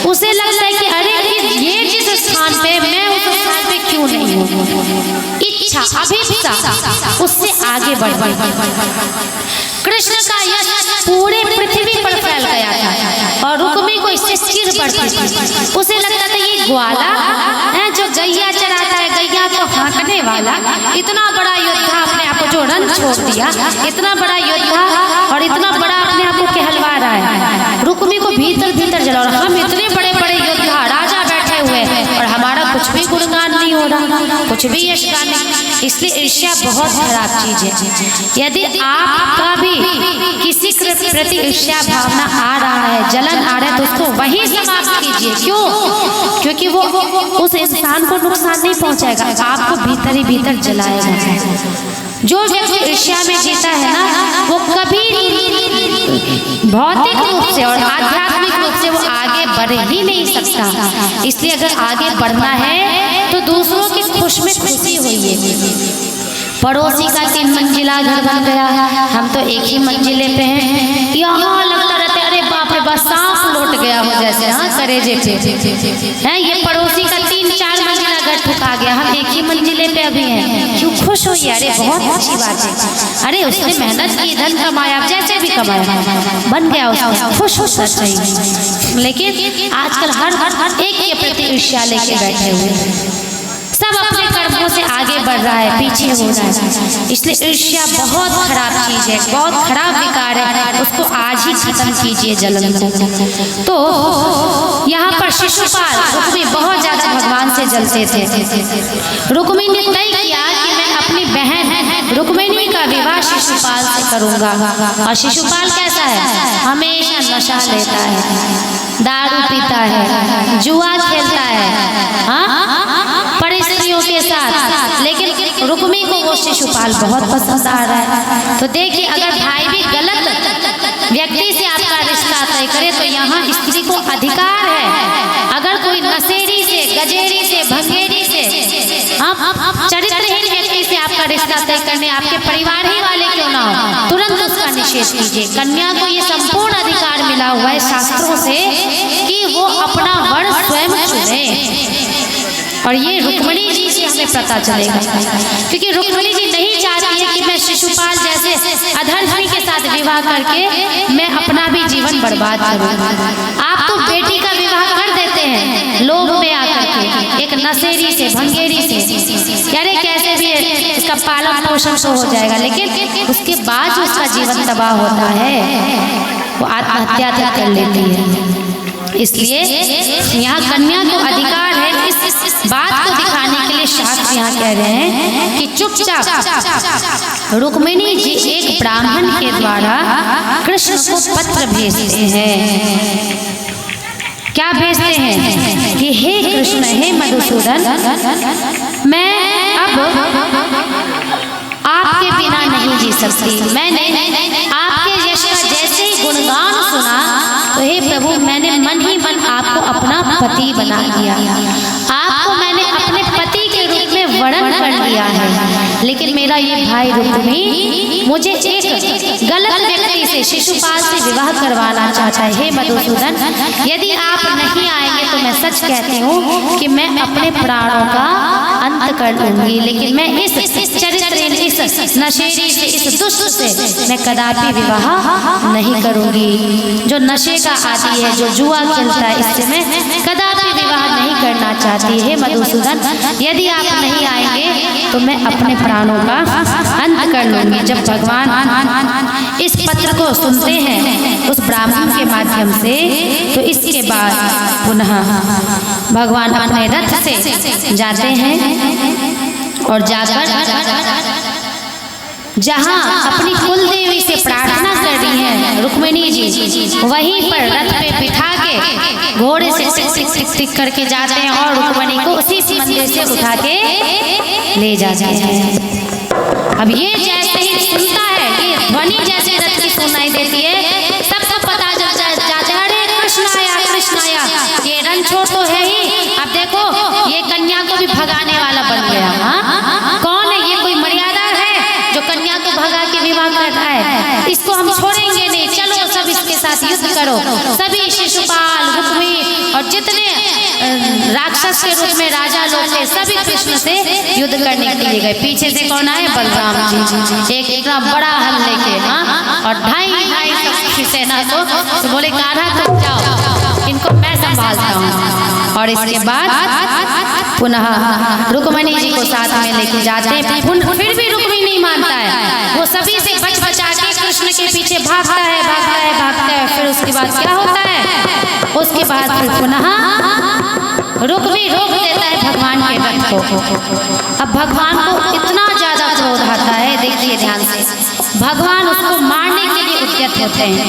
उसे लगता है कि अरे ये जिस स्थान पे मैं उस स्थान पे क्यों नहीं हूँ। इच्छा, अभिप्सा उससे आगे बढ़। कृष्ण का यश पूरे पृथ्वी पर फैल गया था, और रुक्मी को इससे चिढ़ बढ़ती थी। उसे लगता था ये ग्वाला है जो गैया चराता है, गैया को हाँकने वाला, इतना बड़ा योद्धा अपने आप को जो रण छोड़ दिया, इतना बड़ा योद्धा और इतना बड़ा अपने आप को कहलवा रहा है। रुक्मी को भीतर भीतर जला, और हम इतने बड़े बड़े योद्धा राजा बैठे हुए और हमारा कुछ भी गुणगान नहीं हो रहा, कुछ भी यशगान नहीं। इसलिए ईर्ष्या बहुत खराब चीज है। यदि आपका भी किसी के प्रति ईर्ष्या भावना आ रहा है, जलन आ रहा है, तो उसको वहीं समाप्त कीजिए। क्यों? क्योंकि वो उस इंसान को नुकसान नहीं पहुंचाएगा, आपको भीतर ही भीतर जलाएगा। जो व्यक्ति ईर्ष्या में जीता है ना, वो कभी भौतिक रूप से और आध्यात्मिक रूप से वो आगे बढ़ ही नहीं सकता। इसलिए अगर आगे बढ़ना है तो दूसरों की खुश में खुशी होइए। पड़ोसी का 3 मंजिला घर बन गया, हम तो एक ही मंजिले पे हैं, यहाँ लगता रहता है अरे बाप रे बाप सांप लौट गया हो जैसे, हाँ करेजे पे है। ये पड़ोसी का 3-4 मंजिला घर ठुका गया, हम एक ही मंजिले पे अभी हैं, क्यों खुश होइए? अरे बहुत अच्छी बात है, अरे उसने मेहनत की, धन कमाया, जैसे भी कमाया, बन गया उसका, खुश होना चाहिए। लेकिन आजकल हर एक के प्रति ईर्ष्या लेके बैठे हुए, सब अपने कर्मों से आगे बढ़ रहा है, पीछे हो रहा है। इसलिए ईर्ष्या बहुत खराब चीज है, बहुत खराब विकार है, उसको आज ही खत्म कीजिए जलन को। तो यहाँ पर शिशुपाल रुक्मी बहुत ज्यादा भगवान से जलते थे। रुक्मी ने तय किया कि मैं अपनी बहन रुक्मिणी का विवाह शिशुपाल से करूंगा। और शिशुपाल कैसा है? हमेशा नशा लेता है, दारू पीता है, जुआ खेलता है, हाँ परिस्थितियों के साथ। लेकिन रुक्मी को वो शिशुपाल बहुत पसंद आ रहा है। तो देखिए, अगर भाई भी गलत व्यक्ति से आपका रिश्ता तय करे तो यहाँ स्त्री को अधिकार है। अगर कोई नशेड़ी से, गजेरी से, भंगेरी से, चरित्रहीन व्यक्ति से आपका रिश्ता तय करने, आपके परिवार ही वाले क्यों ना हो, तुरंत उसका निषेध कीजिए। कन्या को ये संपूर्ण अधिकार मिला हुआ है शास्त्रों से कि वो अपना वर स्वयं चुने। और ये रुक्मिणी जी से हमें पता चलेगा, क्योंकि रुक्मिणी जी नहीं चाहती है कि मैं शिशुपाल जैसे अधर्मी के साथ विवाह करके मैं अपना भी जीवन बर्बाद करूं। आप तो बेटी का विवाह कर देते हैं लोभ में आकर के, एक नशेड़ी से, भंगेरी से, यारे कैसे भी इसका पालन पोषण तो हो जाएगा, लेकिन उसके बाद जो उसका जीवन तबाह होता है वो आत्महत्या तक कर लेती है। इसलिए यहाँ कन्या को अधिकार है। इस बात को दिखाने के लिए शास्त्र यहाँ कह रहे हैं कि चुपचाप रुक्मिणी जी एक ब्राह्मण के द्वारा कृष्ण को पत्र भेजते हैं। क्या भेजते हैं कि हे कृष्ण, हे मधुसूदन, मैं अब आपके बिना नहीं जी सकती। मैंने आपके यश का जैसे ही गुणगान सुना तो हे प्रभु, मैंने मन ही मन आपको अपना पति बना लिया। आपको मैंने अपने पति के रूप में वर्णन कर लिया है, लेकिन मेरा ये भाई रुक्मी मुझे एक गलत व्यक्ति से, शिशुपाल से विवाह करवाना चाहता है। हे मधुसूदन, यदि आप नहीं आएंगे तो मैं सच कहती हूँ कि मैं अपने प्राणों का अंत कर लूंगी, लेकिन मैं इस चरित्रहीन, इस नशेड़ी से, इस दुष्ट से मैं कदापि विवाह नहीं करूंगी। जो नशे का आदी है, जो जुआ खेलता है, इससे मैं कदापि विवाह नहीं करना चाहती है। मधुसूदन, यदि आप नहीं आएंगे तो मैं अपने प्राणों का अंत कर लूंगी। जब भगवान इस पत्र को सुनते हैं उस ब्राह्मण के माध्यम से, तो इसके बाद पुनः भगवान अपने रथ से जाते हैं और जाकर जहाँ अपनी कुल देवी से प्रार्थना कर रही हैं रुक्मिणी जी, वहीं पर रथ पे बिठा के घोड़े से टिक टिक टिक करके जाते हैं और रुक्मिणी को उसी मंदिर से उठा के ले जाते हैं। अब ये जैसे ही सुनता है, ये ध्वनि जैसे रथ की सुनाई देती है, सबको पता चल जाता है, अरे कृष्ण आया, कृष्ण आया। ये रणछोड़ तो है ही, अब देखो ये कन्या को भी भगाने वाला बन गया। हाँ, कौन है ये? कोई मर्यादा है जो कन्या को भगा के विवाह कर रहा है? इसको हम छोड़ेंगे नहीं, चलो सब इसके साथ युद्ध करो। सभी शिशुपाल, रुक्मी और जितने राक्षस के रूप में राजा लोग थे, सभी कृष्ण से युद्ध करने के लिए गए। पीछे से कौन आए? बलराम जी, एक इतना बड़ा हल लेके, हाँ, और ढाई सेना को तो बोले कान्हा तुम जाओ, इनको मैं संभालता हूँ। और इसके बाद पुनः रुक्मिणी जी को साथ में लेके जाते हैं। फिर भी रुक्मी नहीं मानता है, वो सभी से बच बचा के कृष्ण के पीछे भागता है, भागता है, भागता है। फिर उसके बाद क्या होता है? उसके बाद फिर पुनः रुक्मी रोक देता है भगवान के रथ को। अब भगवान को इतना ज्यादा क्रोध आता है, देखिए ध्यान से, भगवान उसको मारने के लिए उद्यत होते हैं।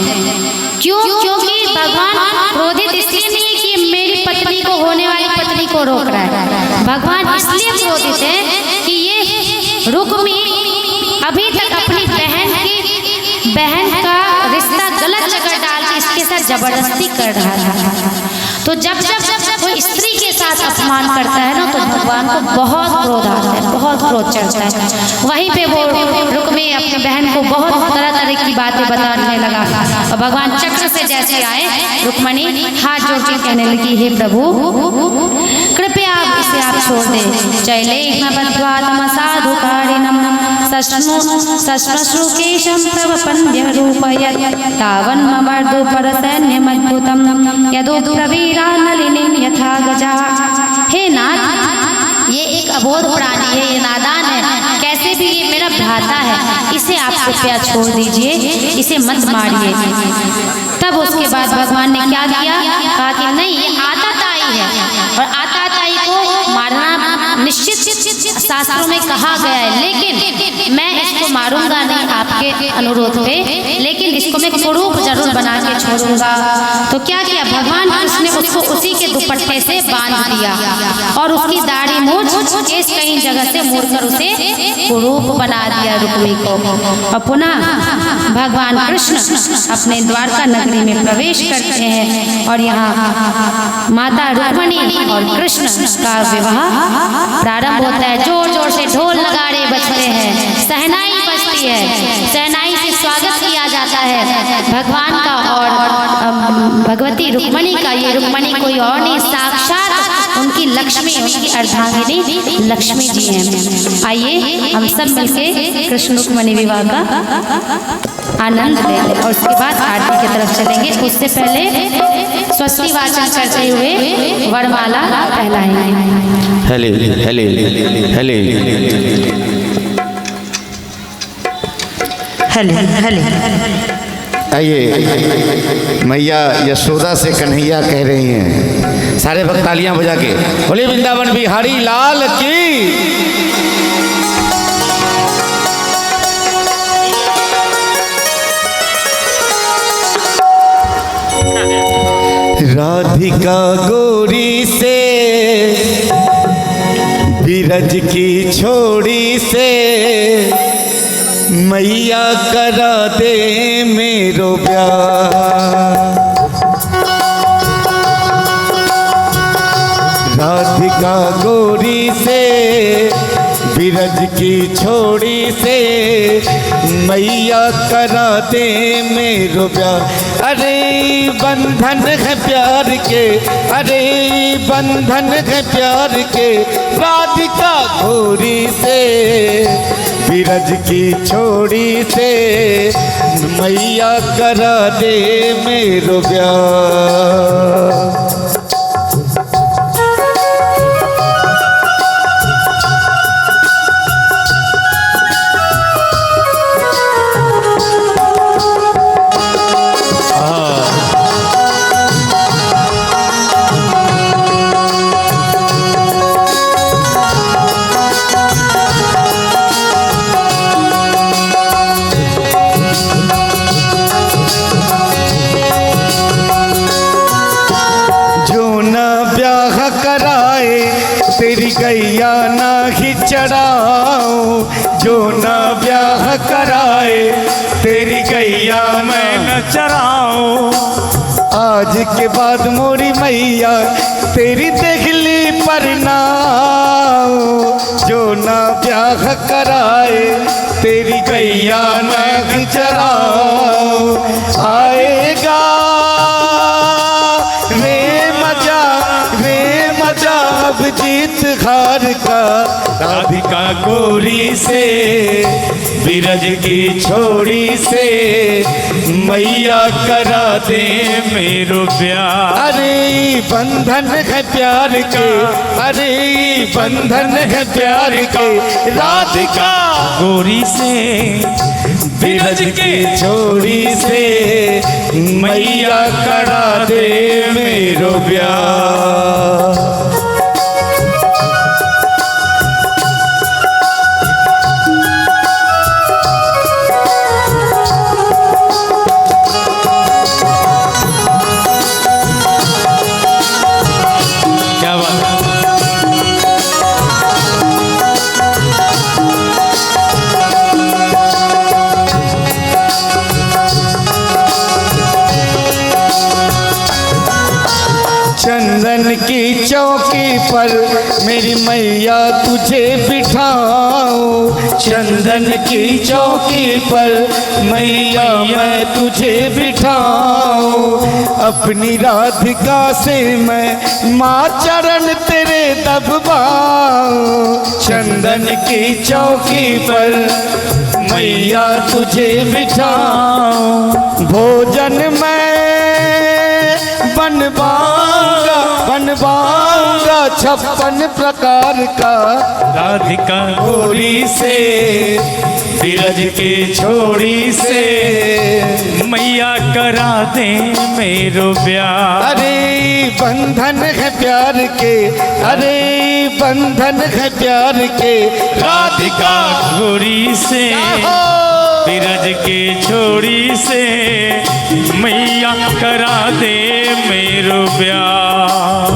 क्यों? क्योंकि भगवान क्रोधित इसलिए नहीं कि मेरी पत्नी को, होने वाली पत्नी को रोक रहा है, भगवान इसलिए क्रोधित है कि ये रुक्मी अभी तक अपनी बहन का रिश्ता गलत जगह डाल के इसके साथ जबरदस्ती कर रहा था। तो जब कोई स्त्री के साथ अपमान करता है ना, तो भगवान को बहुत क्रोध आता है, बहुत क्रोध चढ़ता है। वहीं पे वो रुक्मी अपने बहन को बहुत तरह तरह की बातें बताने लगा और भगवान चक्र से जैसे आए, रुक्मिणी हाथ जोड़ के कहने लगी, हे प्रभु कृपया आप इसे आप छोड़ दे। चैले साधुकारिणम सश्मश्रुकेशम प्रवपन्य रूपयत् तावन्मवर्धु परसैन्यमद्भुतम यदुप्रवीरा नलिनीं यथा गजा। हे नाथ, ये एक अबोध प्राणी है, ये नादान है, कैसे भी ये मेरा भ्राता है, इसे आप कृपया छोड़ दीजिए, इसे मत मारिए। तब उसके बाद भगवान ने क्या किया? कहा कि नहीं, ये आताताई है और आताताई को मारना निश्चित शास्त्रों में कहा गया है, लेकिन मैं इसको मारूंगा नहीं आपके अनुरोध पे, लेकिन इसको मैं कुरूप जरूर बना के छोड़ूंगा। तो क्या किया भगवान कृष्ण ने? उसको उसी के दुपट्टे से बांध दिया और उसकी दाढ़ी मूछ केस कहीं जगह से मोड़कर उसे कुरूप बना दिया रुक्मी को। और पुनः भगवान कृष्ण अपने द्वारका नगरी में प्रवेश करते हैं और यहाँ माता रुक्मिणी और कृष्ण का विवाह प्रारंभ होता है। जोर जोर से ढोल नगाड़े बजते हैं, शहनाई बजती है, शहनाई से स्वागत किया जाता है भगवान का और भगवती रुक्मिणी का। ये रुक्मिणी कोई और नहीं, साक्षात उनकी लक्ष्मी, उनकी अर्धांगिनी लक्ष्मी जी हैं। आइए हम सब मिलके कृष्ण रुक्मिणी विवाह का आनंद लें और उसके बाद आरती की तरफ चलेंगे। उससे पहले स्वस्ति वाचन करते हुए वरमाला पहनाएंगे। हेले हेले हेले हेले हेले। आइए, मैया यशोदा से कन्हैया कह रही हैं, सारे भक्त तालियां बजा के बोले वृंदावन बिहारी लाल की। राधिका गोरी से बिरज की छोड़ी से मैया करा दे मेरो प्यार। राधिका गोरी से बिरज की छोड़ी से मैया करा दे मेरो प्यार। अरे बंधन है प्यार के, अरे बंधन है प्यार के, राधिका गोरी से बिरज की छोड़ी से मैया करा दे मेरो प्यार। तेरी गैया ना ही चढ़ाऊं, जो ना ब्याह कराए तेरी गैया मैं न चराऊं। आज के बाद मोरी मैया तेरी देहली पर ना आऊं, जो ना ब्याह कराए तेरी गैया ना ही चराऊं। आएगा अब जीत हार का राधिका गोरी से बिरज की छोड़ी से मैया करा दे मेरो प्यार। अरे बंधन है प्यार के, अरे बंधन है प्यार के, राधिका गोरी से बिरज की छोड़ी से मैया करा दे मेरो प्यार। चंदन की चौकी पर मेरी मैया तुझे बिठाऊं, चंदन की चौकी पर मैया मैं तुझे बिठाऊं। अपनी राधिका से मैं माँ चरण तेरे दबवाऊं, चंदन की चौकी पर मैया तुझे बिठाऊं। भोजन मैं बनवाऊंगा 56 प्रकार का राधिका गोरी से बिरज के छोड़ी से मैया करा दे मेरो प्यार। अरे बंधन है प्यार के, अरे बंधन है प्यार के, राधिका गोरी से बिरज के छोड़ी से मैया करा दे मेरो प्यार।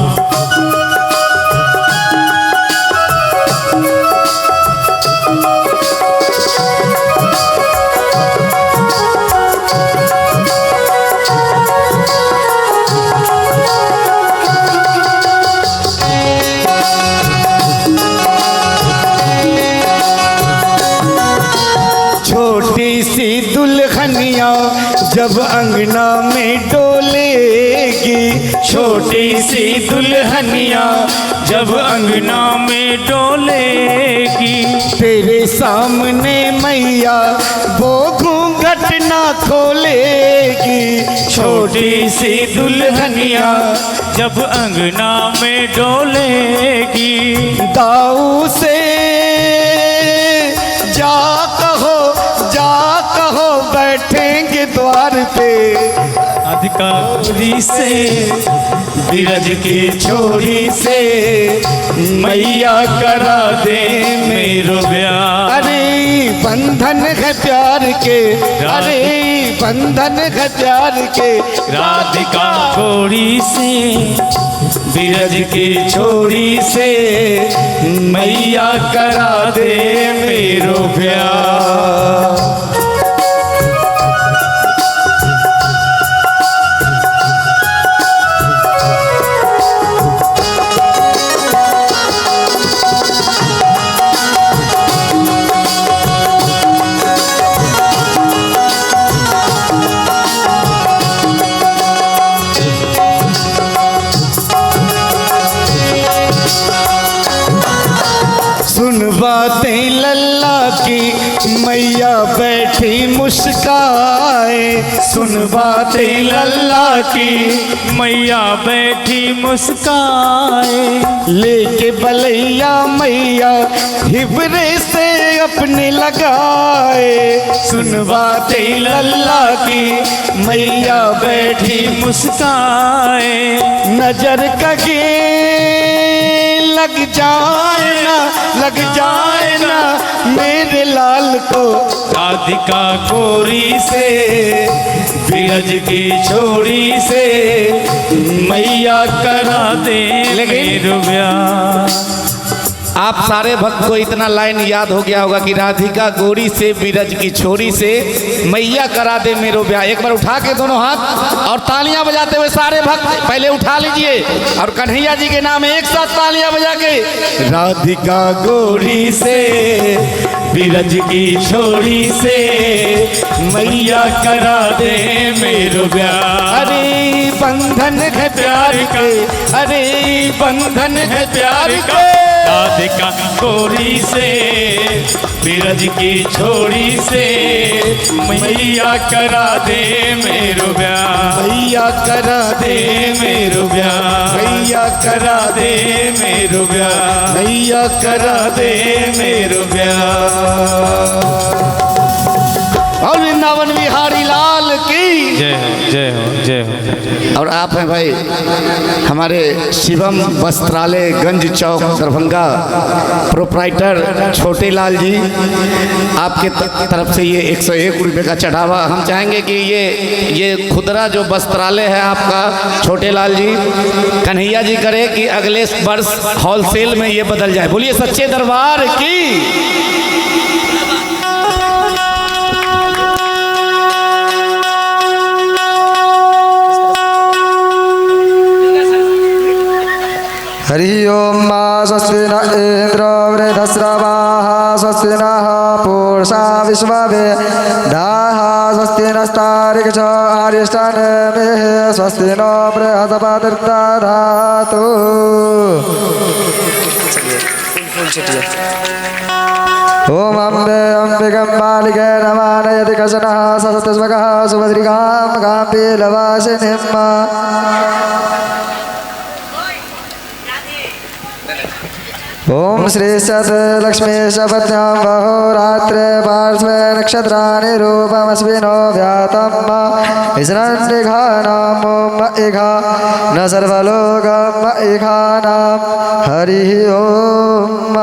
छोटी सी दुल्हनिया जब अंगना में डोलेगी, छोटी सी दुल्हनिया जब अंगना में डोलेगी, तेरे सामने मैया वो घूंघट ना खोलेगी। छोटी सी दुल्हनिया जब अंगना में डोलेगी, दाऊ से जा कहो बैठेंगे द्वार पे, राधिका गोरी से बिरज की छोड़ी से मैया करा दे मेरो प्यार। अरे बंधन है प्यार के, अरे बंधन है प्यार के, राधिका गोरी से बिरज की छोड़ी से मैया करा दे मेरो प्यार। बातें लल्ला की मैया बैठी मुस्काए, सुन बातें लल्ला की मैया बैठी मुस्काए, लेके बलैया मैया हिबरे से अपने लगाए, सुन बातें लल्ला की मैया बैठी मुस्काए, नजर कगे लग जाए ना मेरे लाल को, राधिका गोरी से बिरज की छोड़ी से मैया करा दे मेरे ब्याह। आप सारे भक्त को इतना लाइन याद हो गया होगा कि राधिका गोरी से बिरज की छोरी से मैया करा दे मेरो ब्याह। एक बार उठा के दोनों हाथ और तालियां बजाते हुए सारे भक्त पहले उठा लीजिए और कन्हैया जी के नाम एक साथ तालियां बजा के, राधिका गोरी से बिरज की छोड़ी से मैया करा दे मेरो ब्याह। अरे बंधन है प्यार के, अरे बंधन है प्यार के, राधिका गोरी से बिरज की छोड़ी से मैया करा दे मेरो ब्याह। मैया करा दे मेरो ब्याह, मैया करा दे मेरो ब्याह, मैया करा दे मेरो ब्याह। और वृंदावन बिहारी लाल की जय हो जय हो जय हो। और आप हैं भाई हमारे शिवम वस्त्रालय गंज चौक दरभंगा प्रोप्राइटर छोटे लाल जी, आपके तरफ से ये 101 रुपये का चढ़ावा। हम चाहेंगे कि ये खुदरा जो वस्त्रालय है आपका छोटे लाल जी, कन्हैया जी करे कि अगले वर्ष होलसेल में ये बदल जाए। बोलिए सच्चे दरबार की। हरि ओम मा स्वस्ति न इंद्र वृद्धस्रवाः स्वस्ति नः पूषा विश्ववेदाः स्वस्ति नस्तार्क्ष्यो अरिष्टानेमिः स्वस्ति नो बृहस्पतिर्दधातु। ओम अम्बे अम्बिकम्बालिके नमानयति कशनः सतस्वकः सुभद्रिकां गाम्भीर्यवासिनीम्। ओम श्री सत लक्ष्मी शपथ्यां बहोरात्रे पार्श्वे नक्षत्राणि रूपमस्मिनो व्यातं हिरण्यघानां ओम इघा न सर्वलोकं इघानां हरिः ओम।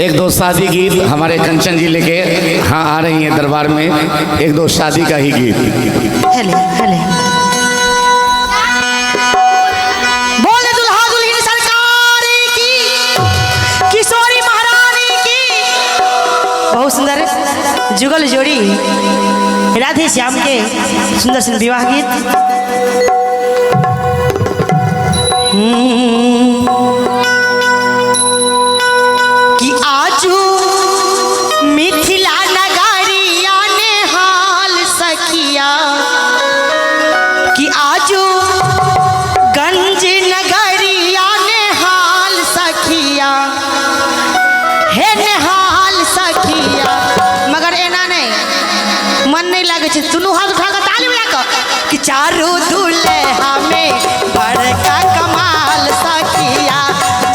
एक दो शादी गीत हमारे कंचन जी लेके हाँ आ रही हैं दरबार में, एक दो शादी का ही गीत। बोले दुल्हा दुल्हन सरकार की, किशोरी महारानी की। बहुत सुंदर जुगल जोड़ी राधे श्याम के सुंदर सुंदर विवाह गीत। कि आजू मिथिला नगरिया ने हाल सखिया, कि आजू गंज नगरिया ने हाल सखिया, हे ने हाल सखिया। मगर एना नहीं मन नहीं लगे छे, दुनू हाथ उठा के ताली बजा के कि चारू दुल्हा में बड़का कमाल सखिया,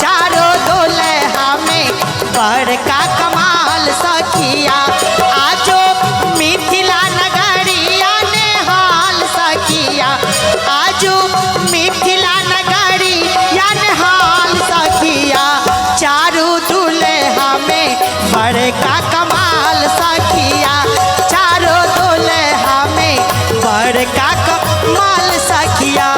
चारो दुल्हा में बड़का कमाल सखिया। आजो मिथिला नगरिया ने हाल सखिया, आजो मिथिला नगरिया ने हाल सखिया, चारू दुल्हा में बड़का कमाल सखिया, चारो दुल्हा में बड़का कमाल सखिया।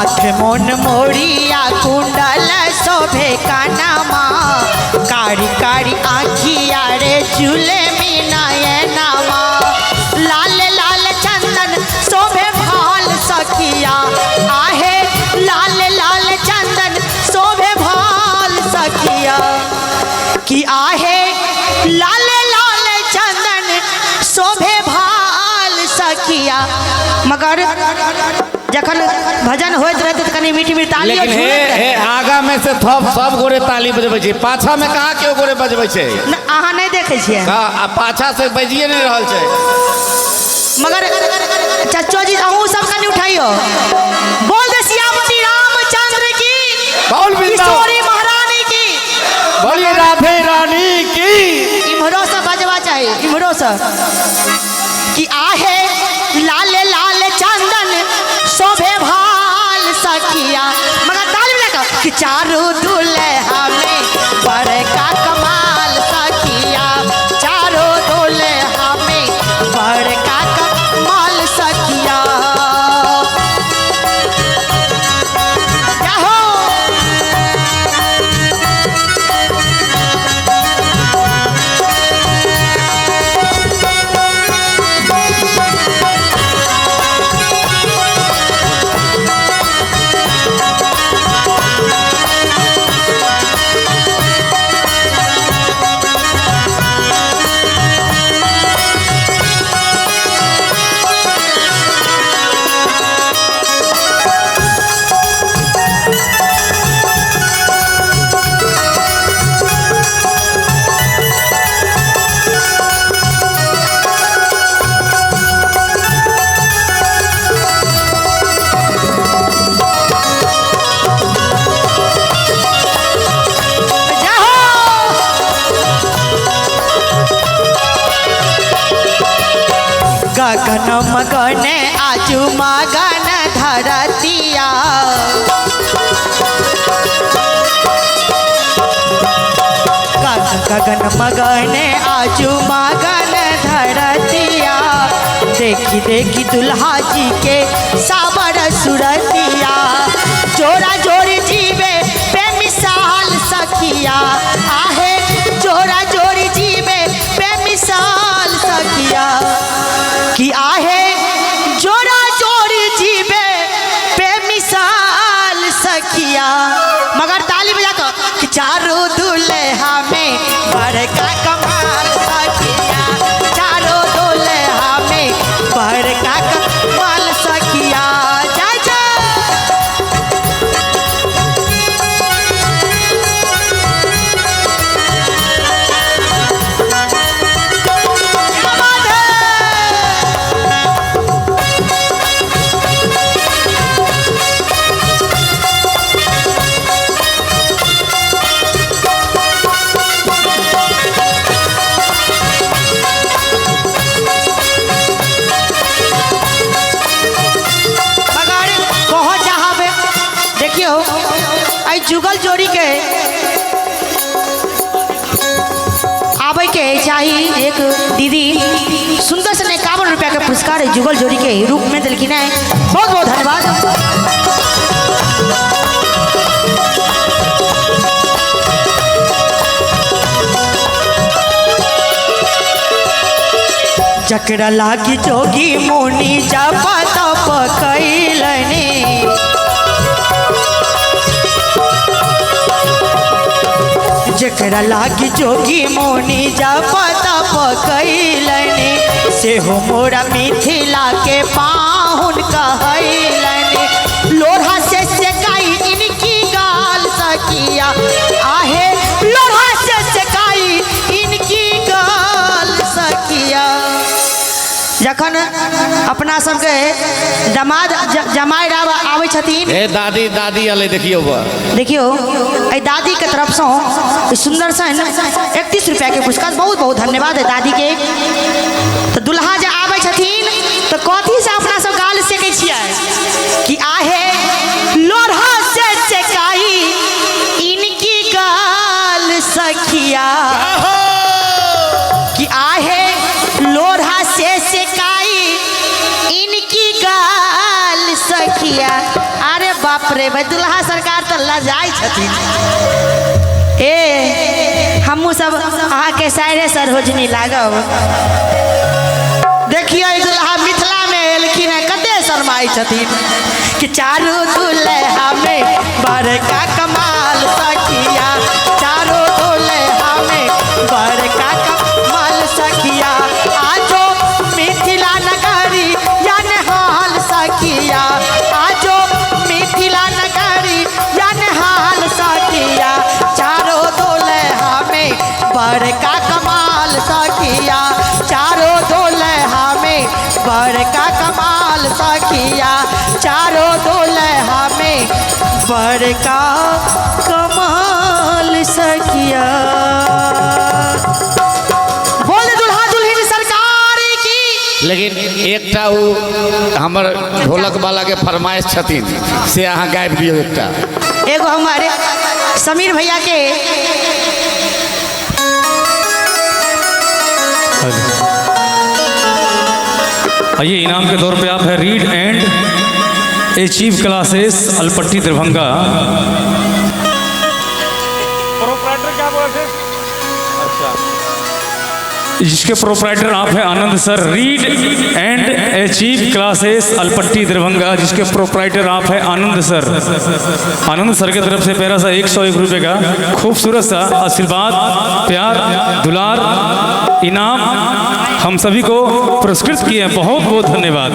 माथे मोन मोरिया कुंडल शोभे कानामा कारी कारी आँखिया रे चूले मीनायनामा लाल लाल चंदन शोभे भाल सखिया आहे लाल लाल चंदन शोभे भाल सखिया कि आहे लाल लाल चंदन शोभे भाल सखिया। मगर जखन भजन होइत रहते तो कनी मीठी मीठी ताली लेकिन हे आगा में से सब गोरे ताली बजबै छै, पाछा में कहाँ केओ गोरे बजबै छै? अहाँ नहीं देखे छियै का पाछा से बजिए नहीं रहल छै। मगर चचो जी अहूँ सब कनी उठाइयो बोल दे सियापति रामचंद्र की बोल किशोरी महारानी की बोलिए राधे रानी की। इम्हरो से बजवा चाहिए इम्हरो से कि आहे लाल लाल चंदन शोभे भाल सखिया। मगर ताली लगा कि चारू दुल्हा में बड़का कमाल सखिया चारू दुल्हा में बड़का कमाल सखिया। क्या हो गगन मगन आजू मगन धरतिया गगन मगन आजू मगन धरतिया देखी देखी दुल्हा जी के सावर सुरतिया जोरा जोड़ी जीवे बेमिसाल सखिया आहे जोरा जोड़ी जीवे बेमिसाल सखिया कि आहे जोरा जोड़ी जीवे बेमिसाल सखिया। मगर ताली बजा को कि चारों दुल्हा में बड़का कमाल सखिया चारों दुल्हा में बड़का कमाल सखिया। जय जय क्या बात है? जुगल जोड़ी के आवे के चाहिए एक दीदी सुंदर से 51 रुपया के पुरस्कार जुगल जोड़ी के रूप में दिलखिन है। बहुत बहुत धन्यवाद। जकरा लागी जोगी मुनि जप तप कैलनी जकरा लागी जोगी मुनि जप तप कैलनी से हो मोरा मिथिला के पाहुन कहलनी लोढ़ा से सेकाई इनकी गाल सखिया आहे लोढ़ा से सेकाई इनकी गाल सखिया। जखन अपना सबके दामाद जमाई आवे छथिन ए दादी दादी अले देखियो देखियो ए दादी के तरफ से सुंदर सन 31 रुपया के पुरस्कार बहुत बहुत धन्यवाद है दादी के। तो दुल्हा जे आवे छथिन तो कथी से अपना सब गाल सेकै छियै कि आहे लोढ़ा से सेकाई इनकी गाल सखिया कि आहे लोढ़ा से सेकाई इनकी गाल सखिया। अरे बाप रे भाई दुल्हा सरकार तो लजाई छथिन। ए हमू सब अहाँ के सायरे सरोजनी लागब। देखिए दुल्हा मिथिला में एलखिन है कते शर्माई छथिन कि चारू दुल्हा में बड़का कमाल सखिया, चारू दुल्हा में बड़का कमाल सखिया, आजो मिथिला नगरी यान हाल सखिया, आजो मिथिला नगरी यान हाल सखिया, चारो दुल्हा में बड़का कमाल सखिया, चारो दुल्हा में बड़का कमाल सखिया, चारो दुल्हा में बड़का कमाल सखिया। बोले दुल्हा दुल्हन सरकार की। लेकिन एकटा वो हमर ढोलक वाला के फरमाइश छथिन से अहाँ गाबि दियौ एकटा। एगो हमारे समीर भैया के आइए इनाम के तौर पे आप है read and achieve classes Alpatti Darbhanga. Proprietor क्या बोले थे? अच्छा, जिसके प्रोप्राइटर आप है Anand sir, read and achieve classes Alpatti Darbhanga, जिसके प्रोप्राइटर आप है आनंद सर। आनंद सर की तरफ से प्यारा सा 101 रुपये का खूबसूरत सा आशीर्वाद, प्यार, दुलार, इनाम हम सभी को पुरस्कृत किए हैं। बहुत बहुत धन्यवाद।